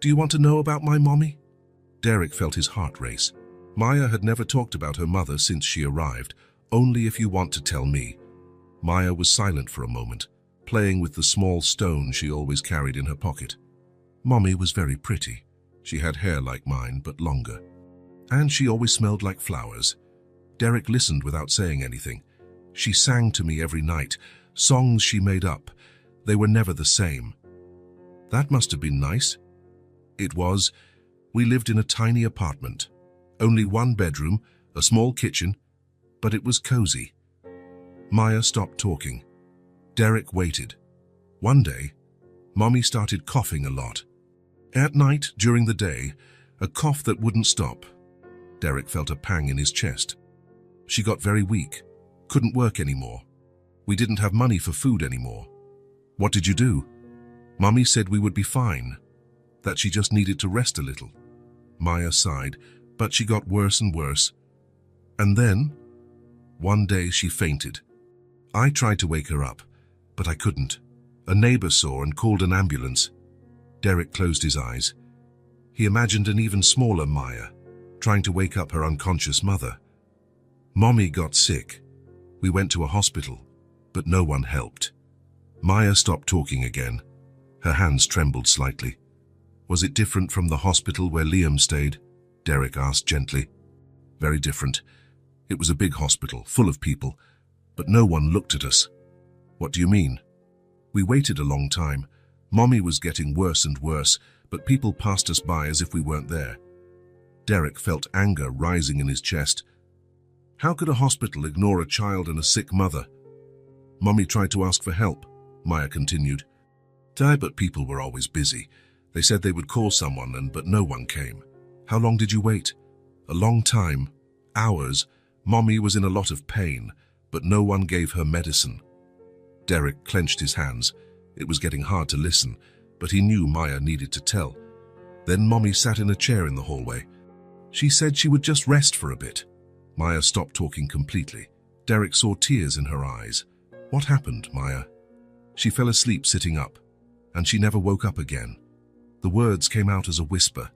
Do you want to know about my mommy? Derek felt his heart race. Maya had never talked about her mother since she arrived. Only if you want to tell me. Maya was silent for a moment, playing with the small stone she always carried in her pocket. Mommy was very pretty. She had hair like mine, but longer. And she always smelled like flowers. Derek listened without saying anything. She sang to me every night, songs she made up. They were never the same. That must have been nice. It was. We lived in a tiny apartment. Only one bedroom, a small kitchen, but it was cozy. Maya stopped talking. Derek waited. One day, Mommy started coughing a lot. At night, during the day, a cough that wouldn't stop. Derek felt a pang in his chest. She got very weak, couldn't work anymore. We didn't have money for food anymore. What did you do? Mommy said we would be fine, that she just needed to rest a little. Maya sighed, but she got worse and worse. And then, one day she fainted. I tried to wake her up, but I couldn't. A neighbor saw and called an ambulance. Derek closed his eyes. He imagined an even smaller Maya, trying to wake up her unconscious mother. Mommy got sick. We went to a hospital, but no one helped. Maya stopped talking again. Her hands trembled slightly. Was it different from the hospital where Liam stayed? Derek asked gently. Very different. It was a big hospital, full of people, but no one looked at us. What do you mean? We waited a long time. Mommy was getting worse and worse, but people passed us by as if we weren't there. Derek felt anger rising in his chest. How could a hospital ignore a child and a sick mother? Mommy tried to ask for help, Maya continued. But people were always busy. They said they would call someone, but no one came. How long did you wait? A long time. Hours. Mommy was in a lot of pain, but no one gave her medicine. Derek clenched his hands. It was getting hard to listen. but he knew Maya needed to tell. Then Mommy sat in a chair in the hallway. She said she would just rest for a bit. Maya stopped talking completely. Derek saw tears in her eyes. What happened, Maya? She fell asleep sitting up, and she never woke up again. The words came out as a whisper.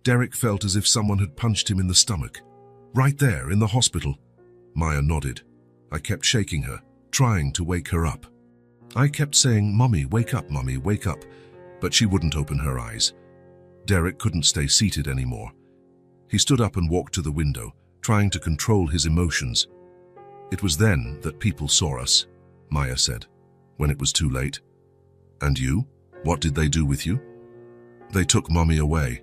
Derek felt as if someone had punched him in the stomach. Right there, in the hospital. Maya nodded. I kept shaking her, trying to wake her up. I kept saying, Mommy, wake up, but she wouldn't open her eyes. Derek couldn't stay seated anymore. He stood up and walked to the window, trying to control his emotions. It was then that people saw us, Maya said, when it was too late. And you? What did they do with you? They took Mommy away.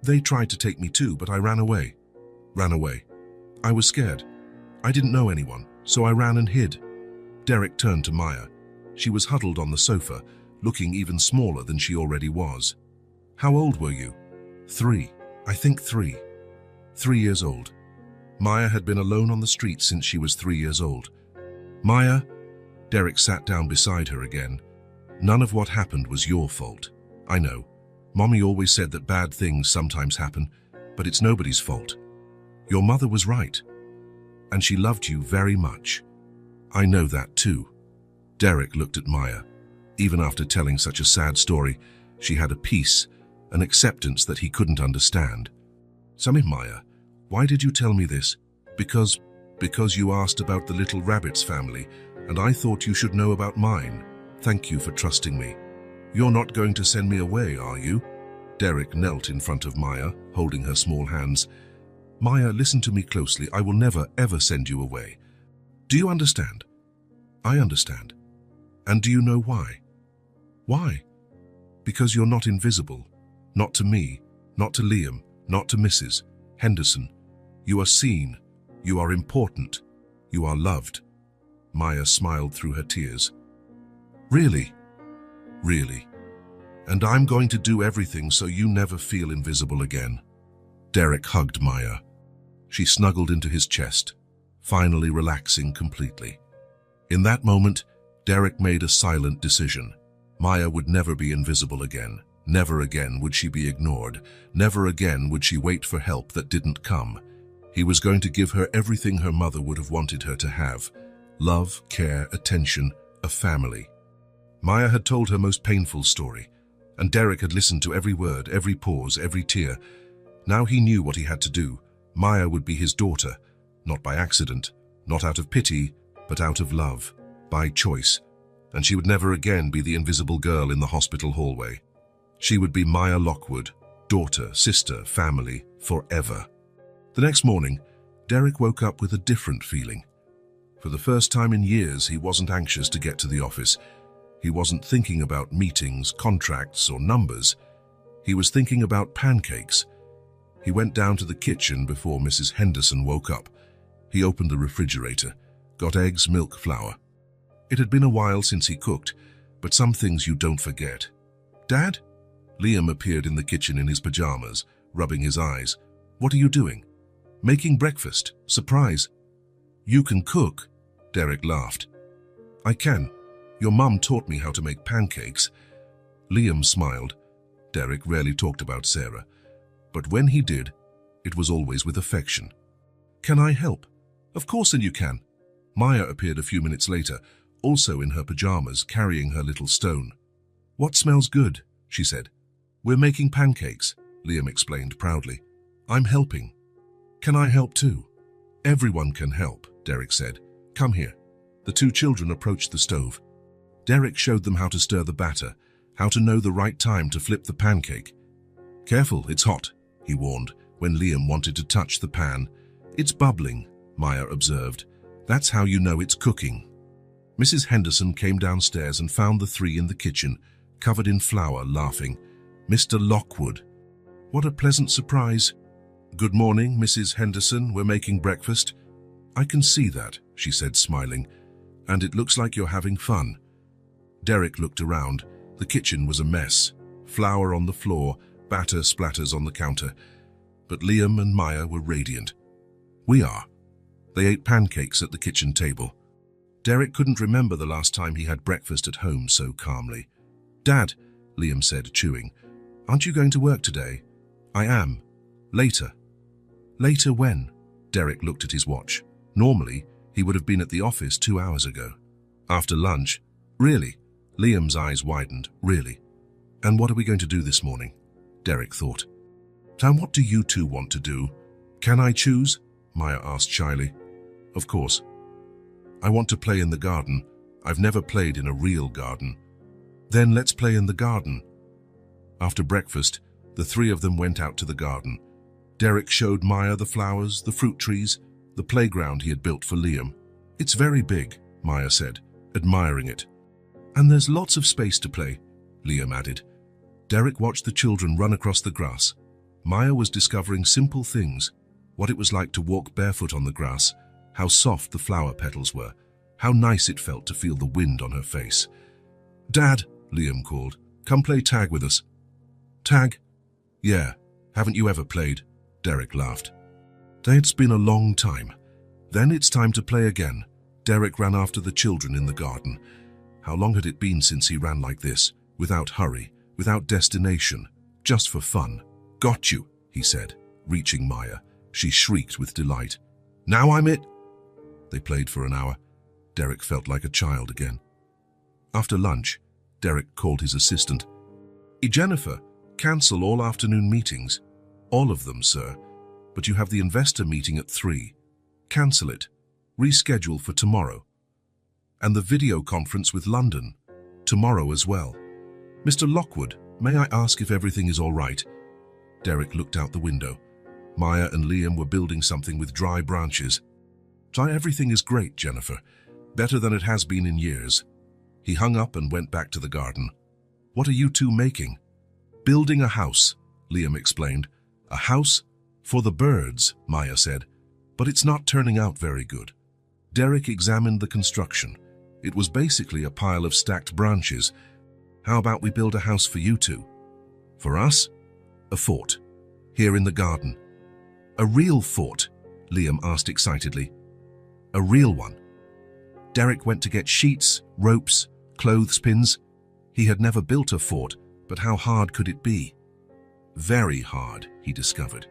They tried to take me too, but I ran away. I was scared. I didn't know anyone, so I ran and hid. Derek turned to Maya. She was huddled on the sofa, looking even smaller than she already was. How old were you? 3. I think 3. 3 years old. Maya had been alone on the street since she was 3 years old. Maya, Derek sat down beside her again. None of what happened was your fault. I know. Mommy always said that bad things sometimes happen, but it's nobody's fault. Your mother was right, and she loved you very much. I know that too. Derek looked at Maya. Even after telling such a sad story, she had a peace, an acceptance that he couldn't understand. Sammy, Maya, why did you tell me this? Because you asked about the little rabbit's family, and I thought you should know about mine. Thank you for trusting me. You're not going to send me away, are you? Derek knelt in front of Maya, holding her small hands. Maya, listen to me closely. I will never, ever send you away. Do you understand? I understand. And do you know why? Why? Because you're not invisible. Not to me, not to Liam, not to Mrs. Henderson. You are seen. You are important. You are loved. Maya smiled through her tears. Really? Really? And I'm going to do everything so you never feel invisible again. Derek hugged Maya. She snuggled into his chest, finally relaxing completely. In that moment, Derek made a silent decision. Maya would never be invisible again. Never again would she be ignored. Never again would she wait for help that didn't come. He was going to give her everything her mother would have wanted her to have. Love, care, attention, a family. Maya had told her most painful story, and Derek had listened to every word, every pause, every tear. Now he knew what he had to do. Maya would be his daughter, not by accident, not out of pity, but out of love, by choice. And she would never again be the invisible girl in the hospital hallway. She would be Maya Lockwood, daughter, sister, family, forever. The next morning, Derek woke up with a different feeling. For the first time in years, he wasn't anxious to get to the office. He wasn't thinking about meetings, contracts, or numbers. He was thinking about pancakes. He went down to the kitchen before Mrs. Henderson woke up. He opened the refrigerator, got eggs, milk, flour. It had been a while since he cooked, but some things you don't forget. Dad? Liam appeared in the kitchen in his pajamas, rubbing his eyes. What are you doing? Making breakfast. Surprise. You can cook? Derek laughed. I can. Your mum taught me how to make pancakes. Liam smiled. Derek rarely talked about Sarah, but when he did, it was always with affection. Can I help? Of course, and you can. Maya appeared a few minutes later, also in her pajamas, carrying her little stone. What smells good? She said. We're making pancakes, Liam explained proudly. I'm helping. Can I help too? Everyone can help, Derek said. Come here. The two children approached the stove. Derek showed them how to stir the batter, how to know the right time to flip the pancake. Careful, it's hot, he warned, when Liam wanted to touch the pan. It's bubbling, Maya observed. That's how you know it's cooking. Mrs. Henderson came downstairs and found the three in the kitchen, covered in flour, laughing. Mr. Lockwood. What a pleasant surprise. Good morning, Mrs. Henderson. We're making breakfast. I can see that, she said, smiling. And it looks like you're having fun. Derek looked around. The kitchen was a mess. Flour on the floor, batter splatters on the counter. But Liam and Maya were radiant. We are. They ate pancakes at the kitchen table. Derek couldn't remember the last time he had breakfast at home so calmly. Dad, Liam said, chewing. "Aren't you going to work today?" "I am. Later." "Later when?" Derek looked at his watch. Normally, he would have been at the office 2 hours ago. "After lunch." "Really?" Liam's eyes widened. "Really? And what are we going to do this morning?" Derek thought. "And what do you two want to do?" "Can I choose?" Maya asked shyly. "Of course." "I want to play in the garden. I've never played in a real garden." "Then let's play in the garden." After breakfast, the three of them went out to the garden. Derek showed Maya the flowers, the fruit trees, the playground he had built for Liam. "It's very big," Maya said, admiring it. "And there's lots of space to play," Liam added. Derek watched the children run across the grass. Maya was discovering simple things, what it was like to walk barefoot on the grass, how soft the flower petals were, how nice it felt to feel the wind on her face. "Dad," Liam called, "come play tag with us." "Tag?" "Yeah, haven't you ever played?" Derek laughed. "It's been a long time. Then it's time to play again." Derek ran after the children in the garden. How long had it been since he ran like this, without hurry, without destination, just for fun? "Got you," he said, reaching Maya. She shrieked with delight. "Now I'm it." They played for an hour. Derek felt like a child again. After lunch, Derek called his assistant. "Jennifer, cancel all afternoon meetings." "All of them, sir. But you have the investor meeting at 3. Cancel it. Reschedule for tomorrow. And the video conference with London. Tomorrow as well. Mr. Lockwood, may I ask if everything is all right?" Derek looked out the window. Maya and Liam were building something with dry branches. "Everything is great, Jennifer. Better than it has been in years." He hung up and went back to the garden. "What are you two making?" "Building a house," Liam explained. "A house? For the birds," Maya said. "But it's not turning out very good." Derek examined the construction. It was basically a pile of stacked branches. "How about we build a house for you two?" "For us?" "A fort. Here in the garden." "A real fort?" Liam asked excitedly. "A real one." Derek went to get sheets, ropes, clothespins. He had never built a fort, but how hard could it be? Very hard, he discovered.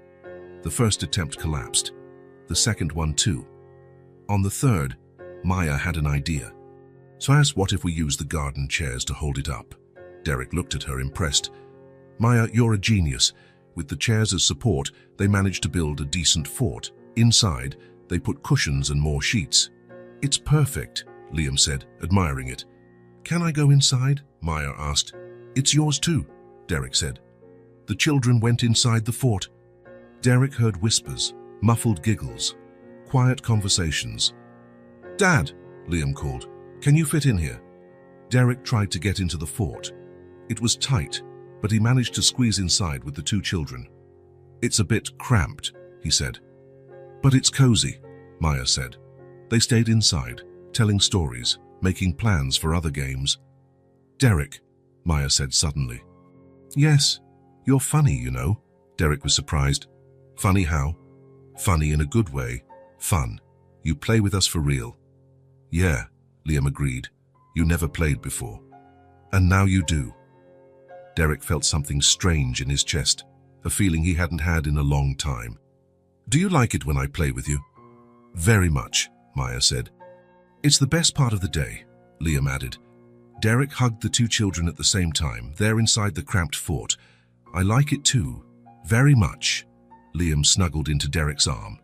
The first attempt collapsed. The second one too. On the third, Maya had an idea. "So I asked, what if we use the garden chairs to hold it up?" Derek looked at her, impressed. "Maya, you're a genius. With the chairs as support, they managed to build a decent fort. Inside, they put cushions and more sheets." "It's perfect," Liam said, admiring it. "Can I go inside?" Maya asked. "It's yours too," Derek said. The children went inside the fort. Derek heard whispers, muffled giggles, quiet conversations. "Dad," Liam called, "can you fit in here?" Derek tried to get into the fort. It was tight, but he managed to squeeze inside with the two children. "It's a bit cramped," he said. "But it's cozy," Maya said. They stayed inside, telling stories, making plans for other games. "Derek," Maya said suddenly. "Yes, you're funny, you know." Derek was surprised. "Funny how?" "Funny in a good way. Fun. You play with us for real." "Yeah," Liam agreed. "You never played before. And now you do." Derek felt something strange in his chest, a feeling he hadn't had in a long time. "Do you like it when I play with you?" "Very much," Maya said. "It's the best part of the day," Liam added. Derek hugged the two children at the same time, there inside the cramped fort. "I like it too. Very much." Liam snuggled into Derek's arm.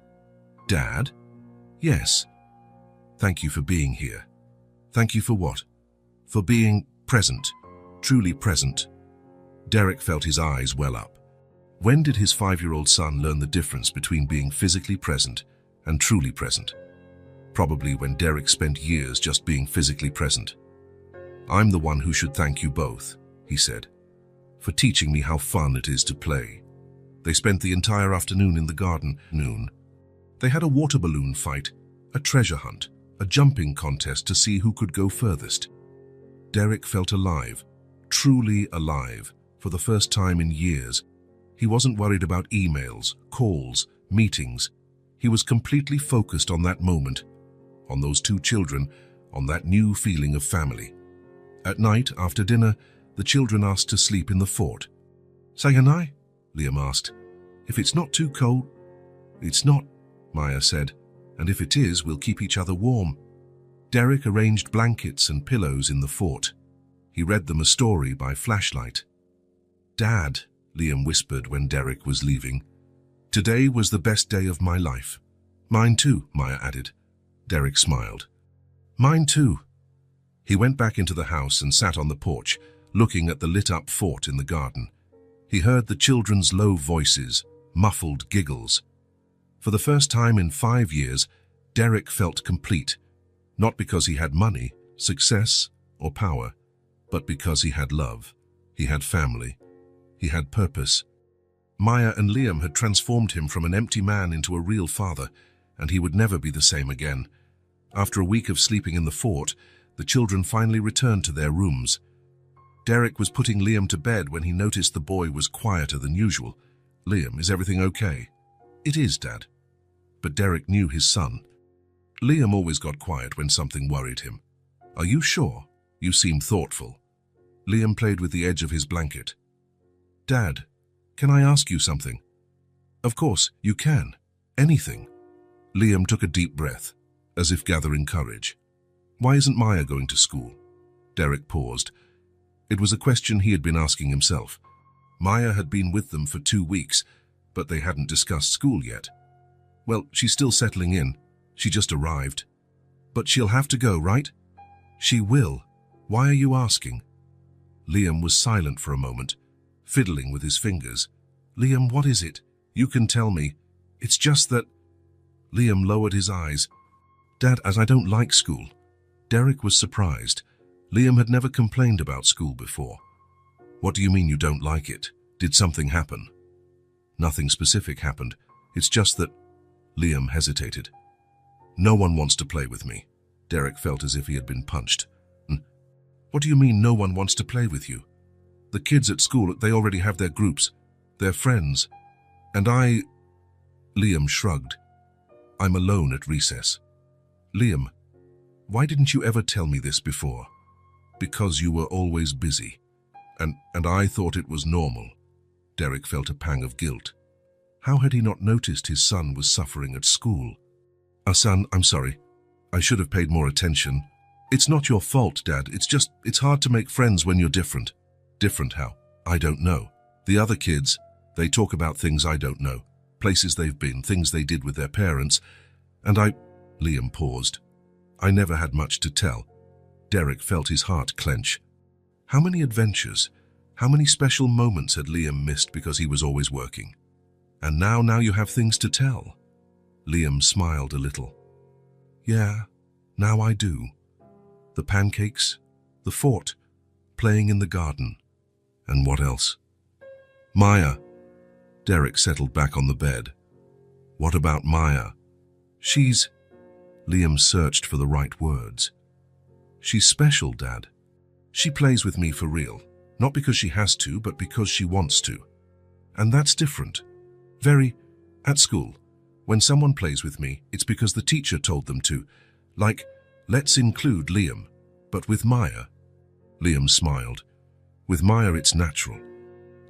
"Dad?" "Yes." "Thank you for being here." "Thank you for what?" "For being present. Truly present." Derek felt his eyes well up. When did his 5-year-old son learn the difference between being physically present and truly present? Probably when Derek spent years just being physically present. "I'm the one who should thank you both," he said, "for teaching me how fun it is to play." They spent the entire afternoon in the garden. They had a water balloon fight, a treasure hunt, a jumping contest to see who could go furthest. Derek felt alive, truly alive, for the first time in years. He wasn't worried about emails, calls, meetings. He was completely focused on that moment, on those two children, on that new feeling of family. At night, after dinner, The children asked to sleep in the fort. Sayanai? Liam asked. If it's not too cold. It's not, Maya said, and if it is, we'll keep each other warm. Derek arranged blankets and pillows in the fort. He read them a story by flashlight. Dad, Liam whispered when Derek was leaving. Today was the best day of my life. Mine too, Maya added. Derek smiled. Mine too. He went back into the house and sat on the porch, looking at the lit-up fort in the garden. He heard the children's low voices, muffled giggles. For the first time in 5 years, Derek felt complete, not because he had money, success, or power, but because he had love, he had family, he had purpose. Maya and Liam had transformed him from an empty man into a real father, and he would never be the same again. After a week of sleeping in the fort, the children finally returned to their rooms. Derek was putting Liam to bed when he noticed the boy was quieter than usual. Liam, is everything okay? It is, Dad. But Derek knew his son. Liam always got quiet when something worried him. Are you sure? You seem thoughtful. Liam played with the edge of his blanket. Dad, can I ask you something? Of course, you can. Anything. Liam took a deep breath, as if gathering courage. Why isn't Maya going to school? Derek paused. It was a question he had been asking himself. Maya had been with them for 2 weeks, but they hadn't discussed school yet. Well, she's still settling in. She just arrived. But she'll have to go, right? She will. Why are you asking? Liam was silent for a moment, fiddling with his fingers. Liam, what is it? You can tell me. It's just that... Liam lowered his eyes. Dad, as I don't like school. Derek was surprised. Liam had never complained about school before. What do you mean you don't like it? Did something happen? Nothing specific happened. It's just that... Liam hesitated. No one wants to play with me. Derek felt as if he had been punched. What do you mean no one wants to play with you? The kids at school, they already have their groups, their friends. And I... Liam shrugged. I'm alone at recess. Liam, why didn't you ever tell me this before? Because you were always busy. And I thought it was normal. Derek felt a pang of guilt. How had he not noticed his son was suffering at school? Son, I'm sorry. I should have paid more attention. It's not your fault, Dad. It's hard to make friends when you're different. Different how? I don't know. The other kids, they talk about things I don't know. Places they've been, things they did with their parents. And Liam paused. I never had much to tell. Derek felt his heart clench. How many adventures, how many special moments had Liam missed because he was always working? And now you have things to tell. Liam smiled a little. Yeah, now I do. The pancakes, the fort, playing in the garden. And what else? Maya. Derek settled back on the bed. What about Maya? She's... Liam searched for the right words. She's special, Dad. She plays with me for real. Not because she has to, but because she wants to. And that's different. At school, when someone plays with me, it's because the teacher told them to. Like, let's include Liam. But with Maya... Liam smiled. With Maya, it's natural.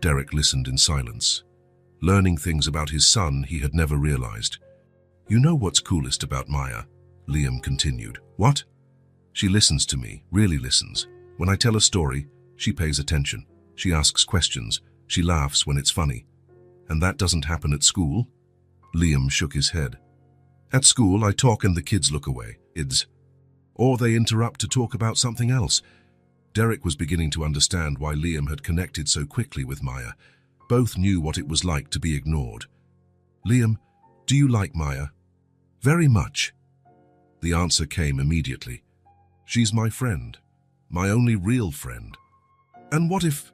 Derek listened in silence, learning things about his son he had never realized. You know what's coolest about Maya? Liam continued. What? She listens to me, really listens. When I tell a story, she pays attention. She asks questions. She laughs when it's funny. And that doesn't happen at school? Liam shook his head. At school, I talk and the kids look away. Or they interrupt to talk about something else. Derek was beginning to understand why Liam had connected so quickly with Maya. Both knew what it was like to be ignored. Liam, do you like Maya? Very much. The answer came immediately. She's my friend. My only real friend. And what if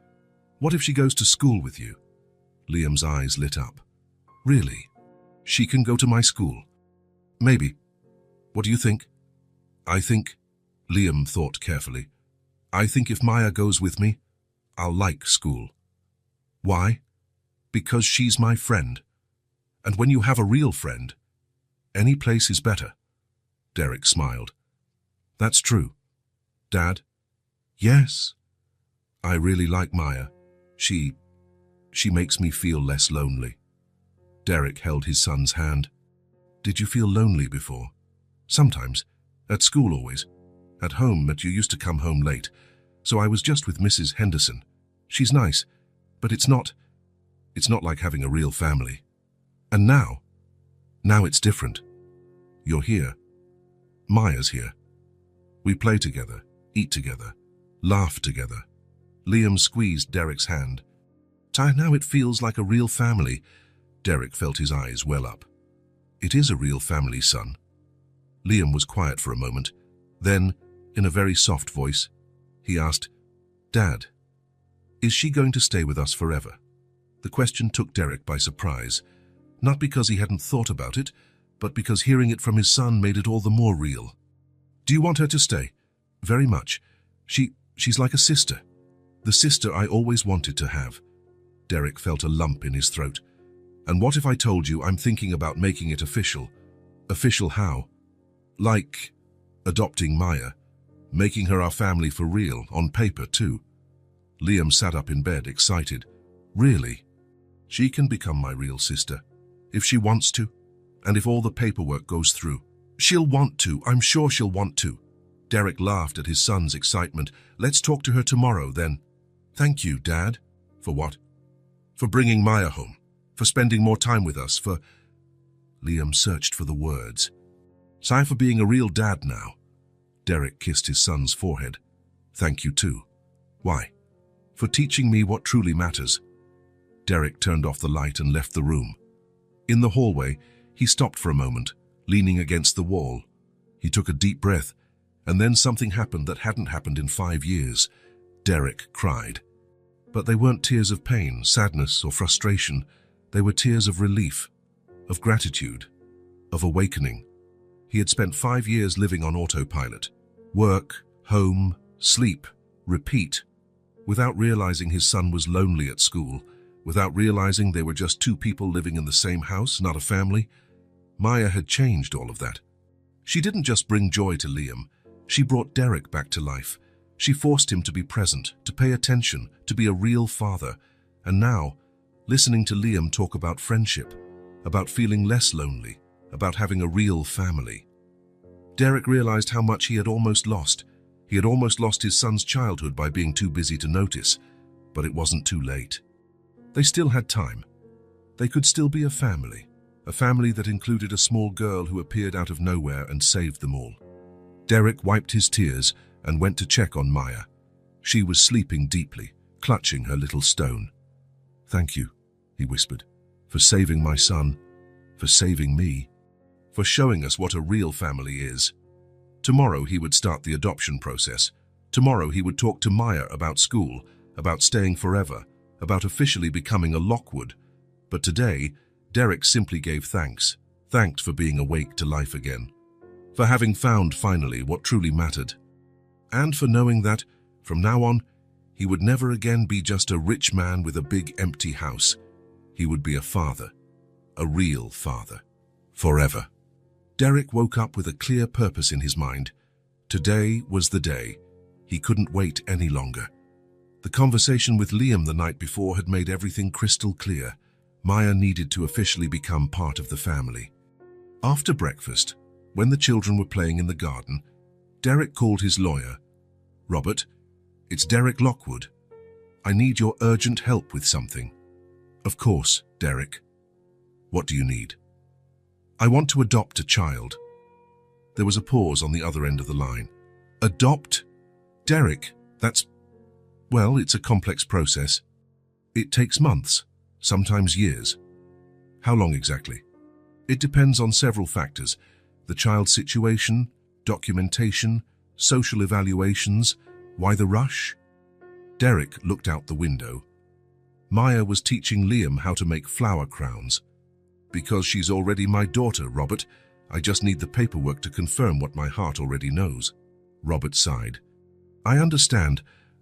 she goes to school with you? Liam's eyes lit up. Really? She can go to my school? Maybe. What do you think? I think, Liam thought carefully, I think if Maya goes with me, I'll like school. Why? Because she's my friend. And when you have a real friend, any place is better. Derek smiled. That's true. Dad? Yes. I really like Maya. She makes me feel less lonely. Derek held his son's hand. Did you feel lonely before? Sometimes. At school always. At home, but you used to come home late. So I was just with Mrs. Henderson. She's nice, but it's not like having a real family. And now it's different. You're here. Maya's here. We play together, eat together, laugh together. Liam squeezed Derek's hand. Now it feels like a real family. Derek felt his eyes well up. It is a real family, son. Liam was quiet for a moment. Then, in a very soft voice, he asked, Dad, is she going to stay with us forever? The question took Derek by surprise, not because he hadn't thought about it, but because hearing it from his son made it all the more real. Do you want her to stay? Very much. She's like a sister. The sister I always wanted to have. Derek felt a lump in his throat. And what if I told you I'm thinking about making it official? Official how? Like adopting Maya, making her our family for real, on paper too. Liam sat up in bed, excited. Really? She can become my real sister, if she wants to, and if all the paperwork goes through. She'll want to, I'm sure she'll want to. Derek laughed at his son's excitement. Let's talk to her tomorrow, then. Thank you, Dad. For what? For bringing Maya home, for spending more time with us, for... Liam searched for the words. Sorry for being a real dad now. Derek kissed his son's forehead. Thank you too. Why? For teaching me what truly matters. Derek turned off the light and left the room. In the hallway, he stopped for a moment, leaning against the wall. He took a deep breath, and then something happened that hadn't happened in 5 years. Derek cried. But they weren't tears of pain, sadness, or frustration. They were tears of relief, of gratitude, of awakening. He had spent 5 years living on autopilot. Work, home, sleep, repeat. Without realizing his son was lonely at school, without realizing they were just two people living in the same house, not a family. Maya had changed all of that. She didn't just bring joy to Liam. She brought Derek back to life. She forced him to be present, to pay attention, to be a real father. And now, listening to Liam talk about friendship, about feeling less lonely, about having a real family, Derek realized how much he had almost lost. He had almost lost his son's childhood by being too busy to notice, but it wasn't too late. They still had time. They could still be a family that included a small girl who appeared out of nowhere and saved them all. Derek wiped his tears and went to check on Maya. She was sleeping deeply, clutching her little stone. Thank you, he whispered, for saving my son, for saving me, for showing us what a real family is. Tomorrow he would start the adoption process. Tomorrow he would talk to Maya about school, about staying forever, about officially becoming a Lockwood. But today, Derek simply gave thanks. Thanked for being awake to life again. For having found finally what truly mattered. And for knowing that, from now on, he would never again be just a rich man with a big empty house. He would be a father. A real father. Forever. Derek woke up with a clear purpose in his mind. Today was the day. He couldn't wait any longer. The conversation with Liam the night before had made everything crystal clear. Maya needed to officially become part of the family. After breakfast, when the children were playing in the garden, Derek called his lawyer. Robert, it's Derek Lockwood. I need your urgent help with something. Of course, Derek. What do you need? I want to adopt a child. There was a pause on the other end of the line. Adopt? Derek, well, it's a complex process. It takes months, sometimes years. How long exactly? It depends on several factors. The child's situation, documentation, social evaluations. Why the rush? Derek looked out the window. Maya was teaching Liam how to make flower crowns. Because she's already my daughter, Robert. I just need the paperwork to confirm what my heart already knows. Robert sighed. I understand.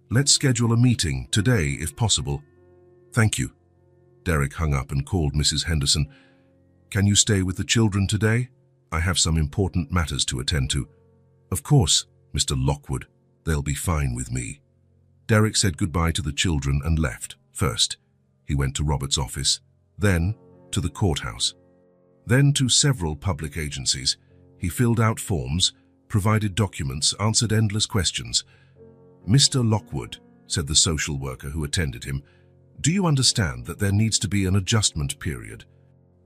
Let's schedule a meeting today, if possible. Thank you. Derek hung up and called Mrs. Henderson. Can you stay with the children today? I have some important matters to attend to. Of course, Mr. Lockwood. They'll be fine with me. Derek said goodbye to the children and left. First, he went to Robert's office, then to the courthouse, then to several public agencies. He filled out forms, provided documents, answered endless questions. "Mr. Lockwood," said the social worker who attended him, "do you understand that there needs to be an adjustment period?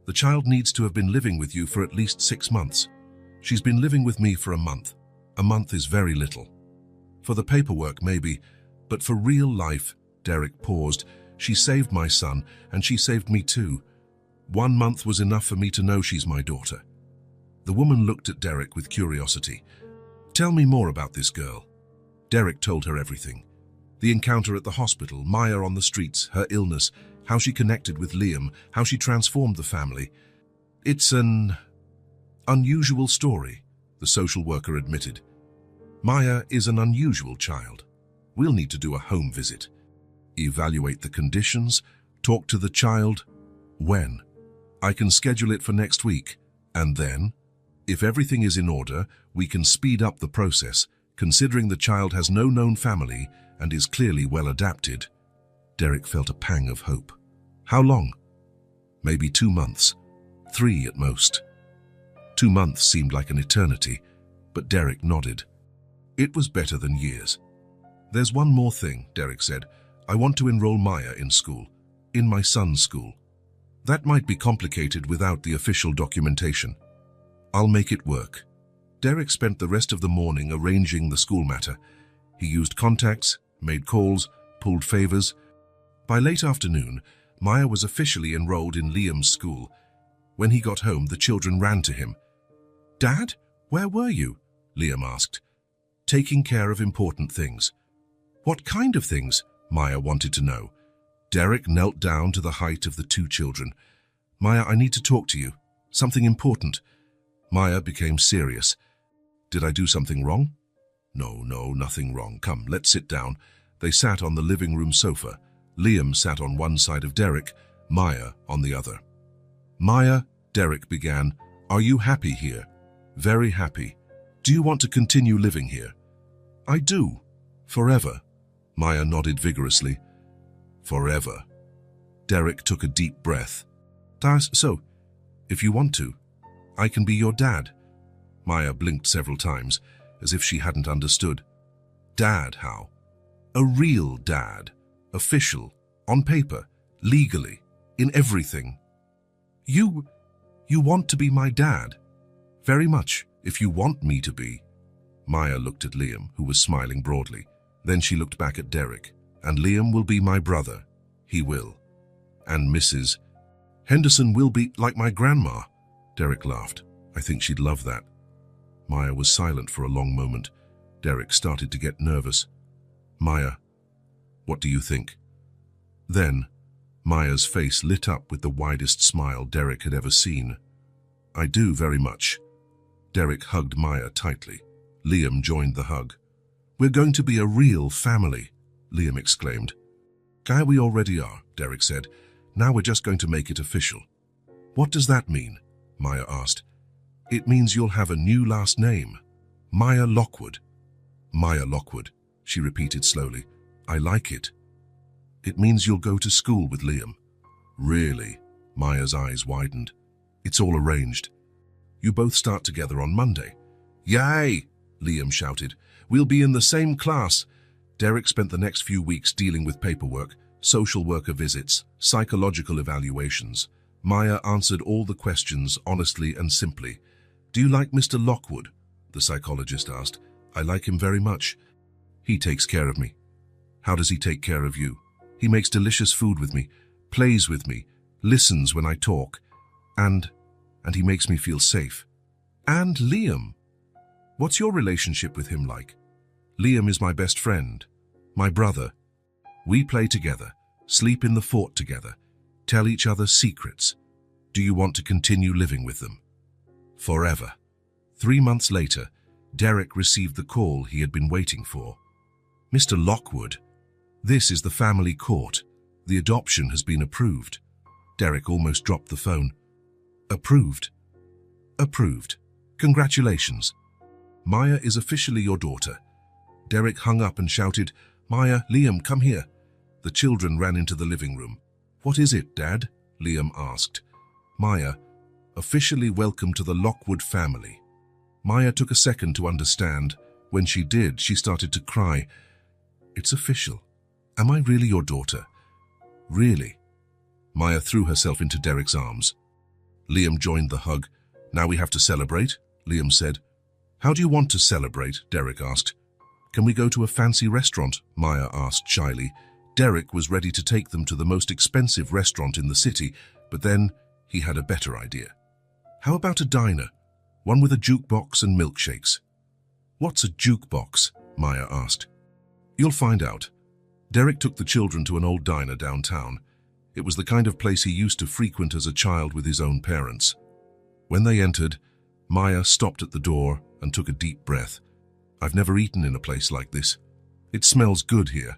The child needs to have been living with you for at least 6 months. She's been living with me for a month. A month is very little. For the paperwork, maybe, but for real life," Derek paused, "she saved my son, and she saved me too. 1 month was enough for me to know she's my daughter." The woman looked at Derek with curiosity. "Tell me more about this girl." Derek told her everything. The encounter at the hospital, Maya on the streets, her illness, how she connected with Liam, how she transformed the family. "It's an unusual story," the social worker admitted. "Maya is an unusual child. We'll need to do a home visit. Evaluate the conditions, talk to the child." "When?" "I can schedule it for next week. And then, if everything is in order, we can speed up the process, considering the child has no known family and is clearly well adapted." Derek felt a pang of hope. "How long?" "Maybe 2 months. 3 at most." 2 months seemed like an eternity, but Derek nodded. It was better than years. "There's one more thing," Derek said. "I want to enroll Maya in school, in my son's school. That might be complicated without the official documentation. I'll make it work." Derek spent the rest of the morning arranging the school matter. He used contacts, made calls, pulled favors. By late afternoon, Maya was officially enrolled in Liam's school. When he got home, the children ran to him. "Dad, where were you?" Liam asked. "Taking care of important things." "What kind of things?" Maya wanted to know. Derek knelt down to the height of the 2 children. "Maya, I need to talk to you. Something important." Maya became serious. "Did I do something wrong?" No, nothing wrong. Come, let's sit down." They sat on the living room sofa. Liam sat on one side of Derek, Maya on the other. "Maya," Derek began, "are you happy here?" "Very happy. Do you want to continue living here?" "I do. Forever." Maya nodded vigorously. "Forever." Derek took a deep breath. "So, if you want to, I can be your dad." Maya blinked several times, as if she hadn't understood. "Dad, how?" "A real dad. Official. On paper. Legally. In everything." You want to be my dad?" "Very much, if you want me to be." Maya looked at Liam, who was smiling broadly. Then she looked back at Derek. "And Liam will be my brother." "He will." "And Mrs. Henderson will be like my grandma." Derek laughed. "I think she'd love that." Maya was silent for a long moment. Derek started to get nervous. "Maya, what do you think?" Then, Maya's face lit up with the widest smile Derek had ever seen. "I do very much." Derek hugged Maya tightly. Liam joined the hug. "We're going to be a real family," Liam exclaimed. "We already are," Derek said. "Now we're just going to make it official." "What does that mean?" Maya asked. "It means you'll have a new last name. Maya Lockwood." "Maya Lockwood," she repeated slowly. "I like it." "It means you'll go to school with Liam." "Really?" Maya's eyes widened. "It's all arranged. You both start together on Monday." "Yay!" Liam shouted. "We'll be in the same class." Derek spent the next few weeks dealing with paperwork, social worker visits, psychological evaluations. Maya answered all the questions honestly and simply. "Do you like Mr. Lockwood?" the psychologist asked. "I like him very much. He takes care of me." "How does he take care of you?" "He makes delicious food with me, plays with me, listens when I talk, and he makes me feel safe." "And Liam? What's your relationship with him like?" "Liam is my best friend, my brother. We play together, sleep in the fort together, tell each other secrets." "Do you want to continue living with them?" "Forever." 3 months later, Derek received the call he had been waiting for. "Mr. Lockwood, this is the family court. The adoption has been approved." Derek almost dropped the phone. "Approved?" "Approved. Congratulations. Maya is officially your daughter." Derek hung up and shouted, Maya, Liam, come here. The children ran into the living room. What is it, Dad? Liam asked. Maya, officially welcome to the Lockwood family. Maya took a second to understand. When she did, she started to cry. It's official. Am I really your daughter? Really? Maya threw herself into Derek's arms. Liam joined the hug. Now we have to celebrate, Liam said. How do you want to celebrate? Derek asked. Can we go to a fancy restaurant? Maya asked shyly. Derek was ready to take them to the most expensive restaurant in the city, but then he had a better idea. How about a diner? One with a jukebox and milkshakes. What's a jukebox? Maya asked. You'll find out. Derek took the children to an old diner downtown. It was the kind of place he used to frequent as a child with his own parents. When they entered, Maya stopped at the door and took a deep breath. I've never eaten in a place like this. It smells good here.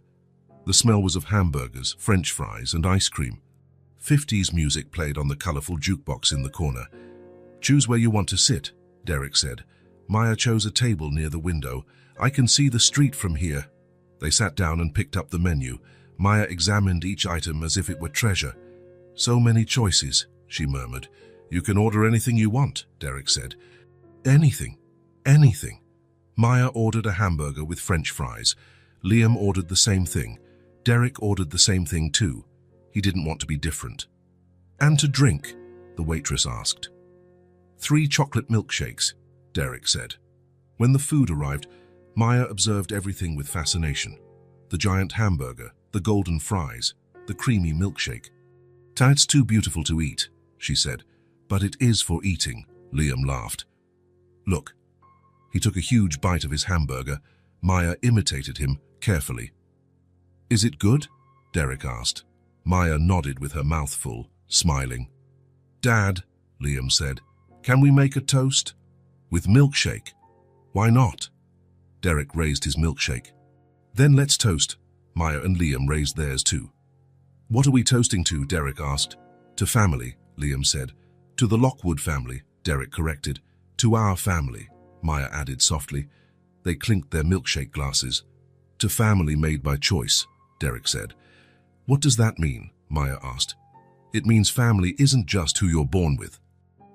The smell was of hamburgers, French fries, and ice cream. 50s music played on the colorful jukebox in the corner. Choose where you want to sit, Derek said. Maya chose a table near the window. I can see the street from here. They sat down and picked up the menu. Maya examined each item as if it were treasure. So many choices, she murmured. You can order anything you want, Derek said. Anything. Anything. Maya ordered a hamburger with French fries. Liam ordered the same thing. Derek ordered the same thing too. He didn't want to be different. And to drink? The waitress asked. 3 chocolate milkshakes, Derek said. When the food arrived, Maya observed everything with fascination. The giant hamburger, the golden fries, the creamy milkshake. It's too beautiful to eat, she said. But it is for eating, Liam laughed. Look. He took a huge bite of his hamburger. Maya imitated him carefully. Is it good? Derek asked. Maya nodded with her mouth full, smiling. Dad, Liam said, can we make a toast? With milkshake. Why not? Derek raised his milkshake. Then let's toast. Maya and Liam raised theirs too. What are we toasting to? Derek asked. To family, Liam said. To the Lockwood family, Derek corrected. To our family, Maya added softly. They clinked their milkshake glasses. To family made by choice, Derek said. What does that mean? Maya asked. It means family isn't just who you're born with.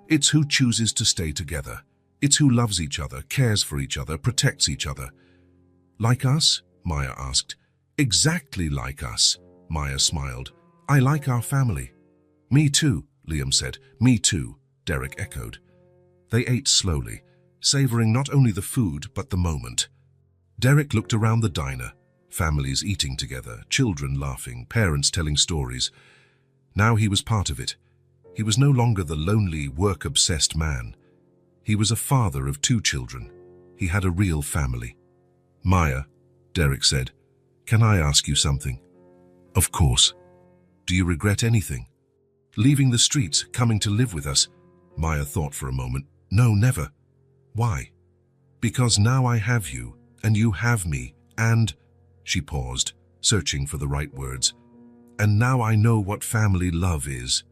It's who chooses to stay together. It's who loves each other, cares for each other, protects each other. Like us? Maya asked. Exactly like us, Maya smiled. I like our family. Me too, Liam said. Me too, Derek echoed. They ate slowly, savoring not only the food but the moment. Derek looked around the diner, families eating together, children laughing, parents telling stories. Now he was part of it. He was no longer the lonely, work-obsessed man. He was a father of 2 children. He had a real family. Maya, Derek said, can I ask you something? Of course. Do you regret anything? Leaving the streets, coming to live with us? Maya thought for a moment. No, never. Why? Because now I have you, and you have me, and... She paused, searching for the right words. And now I know what family love is.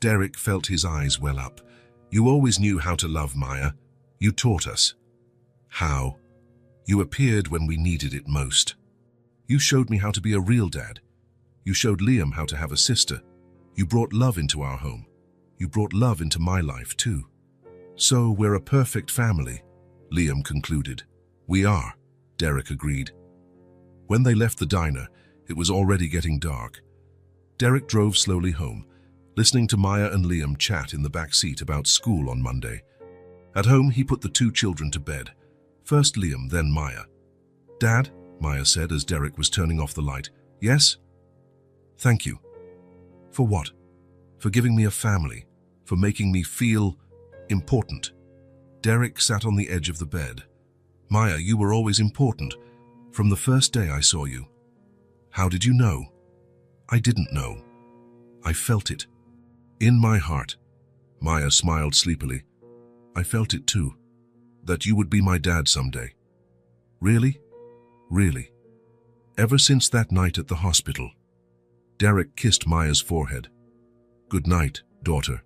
Derek felt his eyes well up. You always knew how to love, Maya. You taught us. How? You appeared when we needed it most. You showed me how to be a real dad. You showed Liam how to have a sister. You brought love into our home. You brought love into my life too. So we're a perfect family, Liam concluded. We are, Derek agreed. When they left the diner, it was already getting dark. Derek drove slowly home, listening to Maya and Liam chat in the back seat about school on Monday. At home, he put the 2 children to bed. First Liam, then Maya. Dad, Maya said as Derek was turning off the light. Yes? Thank you. For what? For giving me a family, for making me feel important. Derek sat on the edge of the bed. Maya, you were always important, from the first day I saw you. How did you know? I didn't know. I felt it. In my heart. Maya smiled sleepily. I felt it too. That you would be my dad someday. Really? Really. Ever since that night at the hospital. Derek kissed Maya's forehead. Good night, daughter.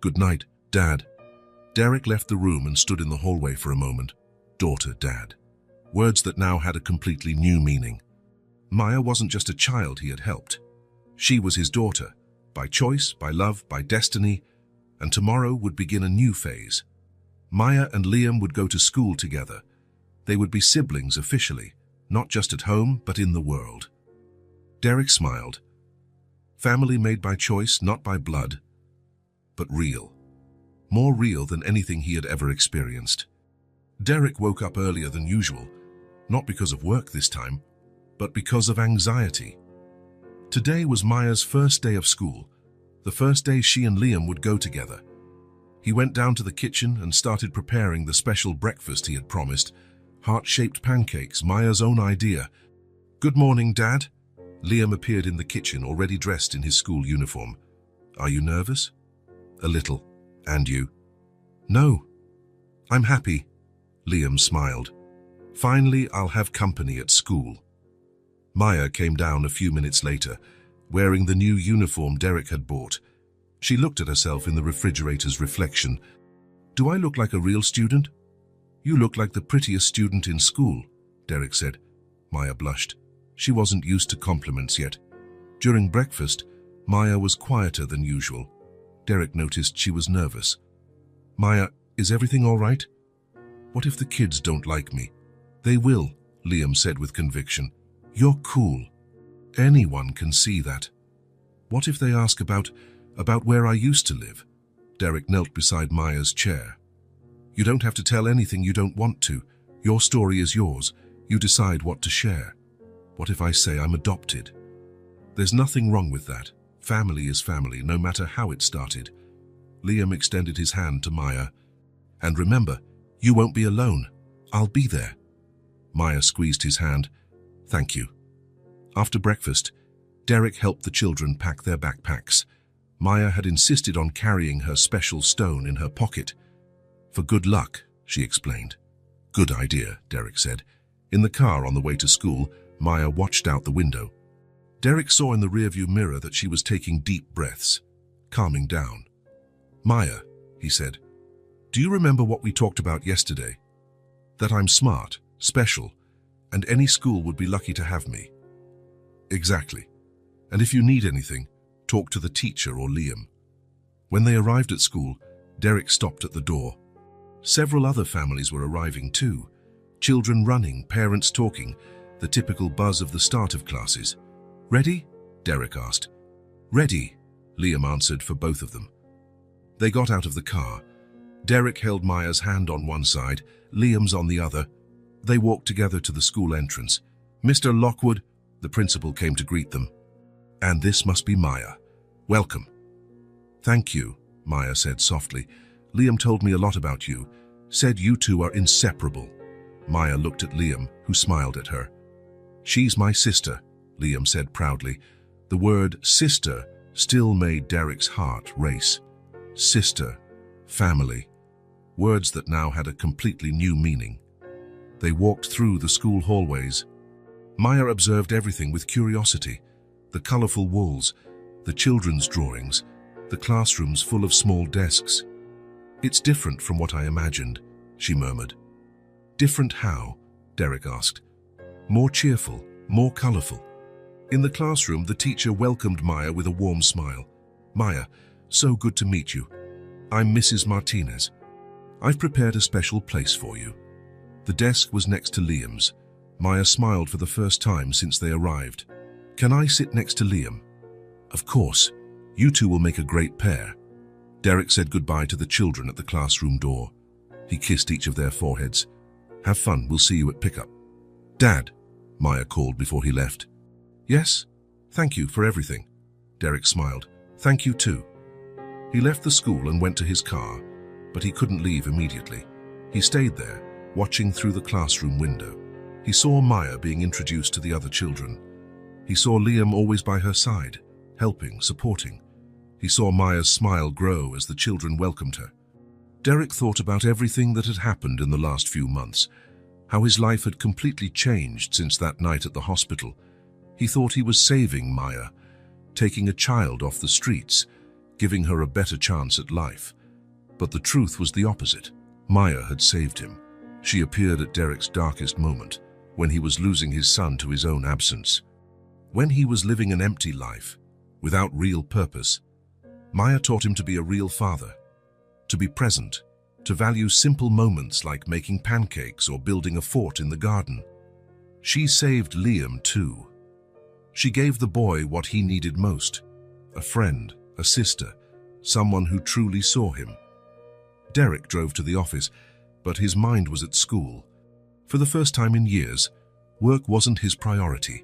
Good night, Dad. Derek left the room and stood in the hallway for a moment. Daughter, Dad. Words that now had a completely new meaning. Maya wasn't just a child he had helped. She was his daughter, by choice, by love, by destiny, and tomorrow would begin a new phase. Maya and Liam would go to school together. They would be siblings officially, not just at home, but in the world. Derek smiled. Family made by choice, not by blood, but real. More real than anything he had ever experienced. Derek woke up earlier than usual, not because of work this time, but because of anxiety. Today was Maya's first day of school, the first day she and Liam would go together. He went down to the kitchen and started preparing the special breakfast he had promised, heart-shaped pancakes, Maya's own idea. "Good morning, Dad." Liam appeared in the kitchen, already dressed in his school uniform. "Are you nervous?" "A little. And you?" "No. I'm happy." Liam smiled. "Finally, I'll have company at school." Maya came down a few minutes later, wearing the new uniform Derek had bought. She looked at herself in the refrigerator's reflection. "Do I look like a real student?" "You look like the prettiest student in school," Derek said. Maya blushed. She wasn't used to compliments yet. During breakfast, Maya was quieter than usual. Derek noticed she was nervous. "Maya, is everything all right?" "What if the kids don't like me?" "They will," Liam said with conviction. "You're cool. Anyone can see that." "What if they ask about where I used to live?" Derek knelt beside Maya's chair. "You don't have to tell anything you don't want to. Your story is yours. You decide what to share." "What if I say I'm adopted?" "There's nothing wrong with that. Family is family, no matter how it started." Liam extended his hand to Maya. "And remember, you won't be alone. I'll be there." Maya squeezed his hand. "Thank you." After breakfast, Derek helped the children pack their backpacks. Maya had insisted on carrying her special stone in her pocket. "For good luck," she explained. "Good idea," Derek said. In the car on the way to school, Maya watched out the window. Derek saw in the rearview mirror that she was taking deep breaths, calming down. "Maya," he said, "do you remember what we talked about yesterday? That I'm smart, special, and any school would be lucky to have me." "Exactly. And if you need anything, talk to the teacher or Liam." When they arrived at school, Derek stopped at the door. Several other families were arriving too. Children running, parents talking, the typical buzz of the start of classes. "Ready?" Derek asked. "Ready," Liam answered for both of them. They got out of the car. Derek held Maya's hand on one side, Liam's on the other. They walked together to the school entrance. "Mr. Lockwood," the principal came to greet them. "And this must be Maya. Welcome." "Thank you," Maya said softly. "Liam told me a lot about you. Said you two are inseparable." Maya looked at Liam, who smiled at her. "She's my sister," Liam said proudly. The word sister still made Derek's heart race. Sister, family, words that now had a completely new meaning. They walked through the school hallways. Maya observed everything with curiosity. The colorful walls, the children's drawings, the classrooms full of small desks. "It's different from what I imagined," she murmured. "Different how?" Derek asked. "More cheerful, more colorful." In the classroom, the teacher welcomed Maya with a warm smile. "Maya, so good to meet you. I'm Mrs. Martinez. I've prepared a special place for you." The desk was next to Liam's. Maya smiled for the first time since they arrived. "Can I sit next to Liam?" "Of course. You two will make a great pair." Derek said goodbye to the children at the classroom door. He kissed each of their foreheads. "Have fun, we'll see you at pickup." "Dad," Maya called before he left. "Yes? Thank you for everything." Derek smiled. "Thank you too." He left the school and went to his car, but he couldn't leave immediately. He stayed there, watching through the classroom window. He saw Maya being introduced to the other children. He saw Liam always by her side, helping, supporting. He saw Maya's smile grow as the children welcomed her. Derek thought about everything that had happened in the last few months, how his life had completely changed since that night at the hospital. He thought he was saving Maya, taking a child off the streets, giving her a better chance at life. But the truth was the opposite. Maya had saved him. She appeared at Derek's darkest moment, when he was losing his son to his own absence. When he was living an empty life, without real purpose, Maya taught him to be a real father, to be present, to value simple moments like making pancakes or building a fort in the garden. She saved Liam too. She gave the boy what he needed most, a friend, a sister, someone who truly saw him. Derek drove to the office, but his mind was at school. For the first time in years, work wasn't his priority.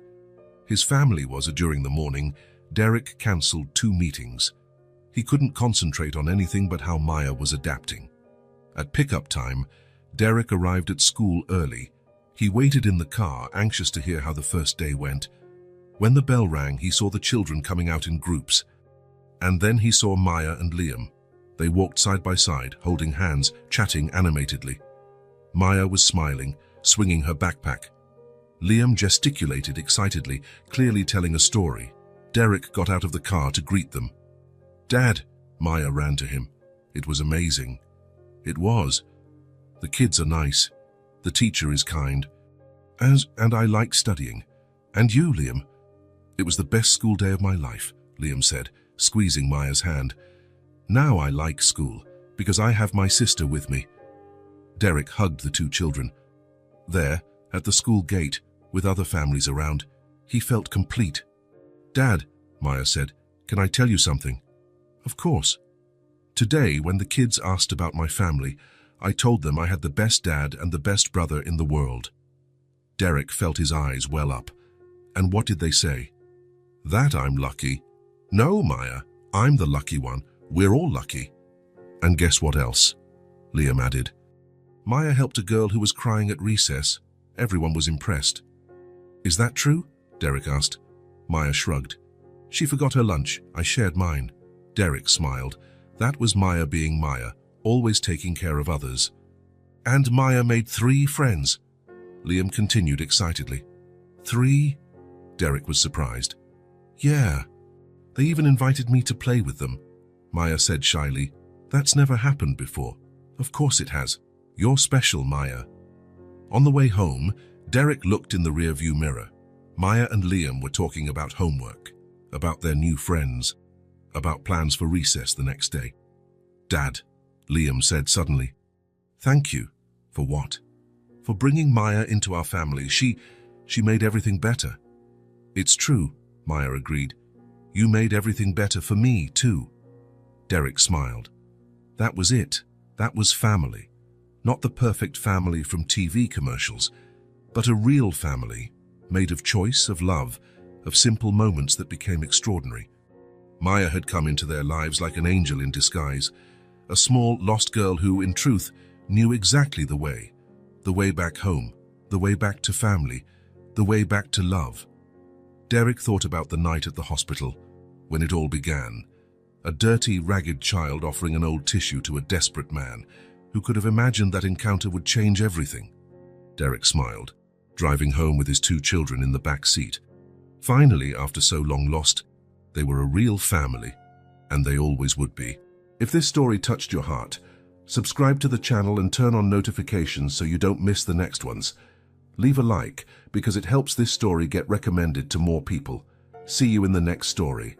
His family was. During the morning, Derek cancelled 2 meetings. He couldn't concentrate on anything but how Maya was adapting. At pickup time, Derek arrived at school early. He waited in the car, anxious to hear how the first day went. When the bell rang, he saw the children coming out in groups. And then he saw Maya and Liam. They walked side by side, holding hands, chatting animatedly. Maya was smiling, swinging her backpack. Liam gesticulated excitedly, clearly telling a story. Derek got out of the car to greet them. "Dad," Maya ran to him. It was amazing. It was. The kids are nice. The teacher is kind. And I like studying. And you, Liam? It was the best school day of my life, Liam said, squeezing Maya's hand. Now I like school, because I have my sister with me. Derek hugged the 2 children. There, at the school gate, with other families around, he felt complete. "Dad," Maya said, "can I tell you something?" "Of course." "Today, when the kids asked about my family, I told them I had the best dad and the best brother in the world." Derek felt his eyes well up. "And what did they say?" "That I'm lucky." "No, Maya, I'm the lucky one. We're all lucky." "And guess what else?" Liam added. "Maya helped a girl who was crying at recess. Everyone was impressed." "Is that true?" Derek asked. Maya shrugged. "She forgot her lunch. I shared mine." Derek smiled. That was Maya being Maya, always taking care of others. "And Maya made 3 friends," Liam continued excitedly. 3? Derek was surprised. "Yeah. They even invited me to play with them," Maya said shyly. "That's never happened before." "Of course it has. You're special, Maya." On the way home, Derek looked in the rearview mirror. Maya and Liam were talking about homework, about their new friends, about plans for recess the next day. "Dad," Liam said suddenly. "Thank you." "For what?" "For bringing Maya into our family. She made everything better." "It's true," Maya agreed. "You made everything better for me, too." Derek smiled. That was it. That was family. Not the perfect family from TV commercials, but a real family, made of choice, of love, of simple moments that became extraordinary. Maya had come into their lives like an angel in disguise, a small, lost girl who, in truth, knew exactly the way back home, the way back to family, the way back to love. Derek thought about the night at the hospital, when it all began. A dirty, ragged child offering an old tissue to a desperate man who could have imagined that encounter would change everything. Derek smiled, driving home with his 2 children in the back seat. Finally, after so long lost, they were a real family, and they always would be. If this story touched your heart, subscribe to the channel and turn on notifications so you don't miss the next ones. Leave a like, because it helps this story get recommended to more people. See you in the next story.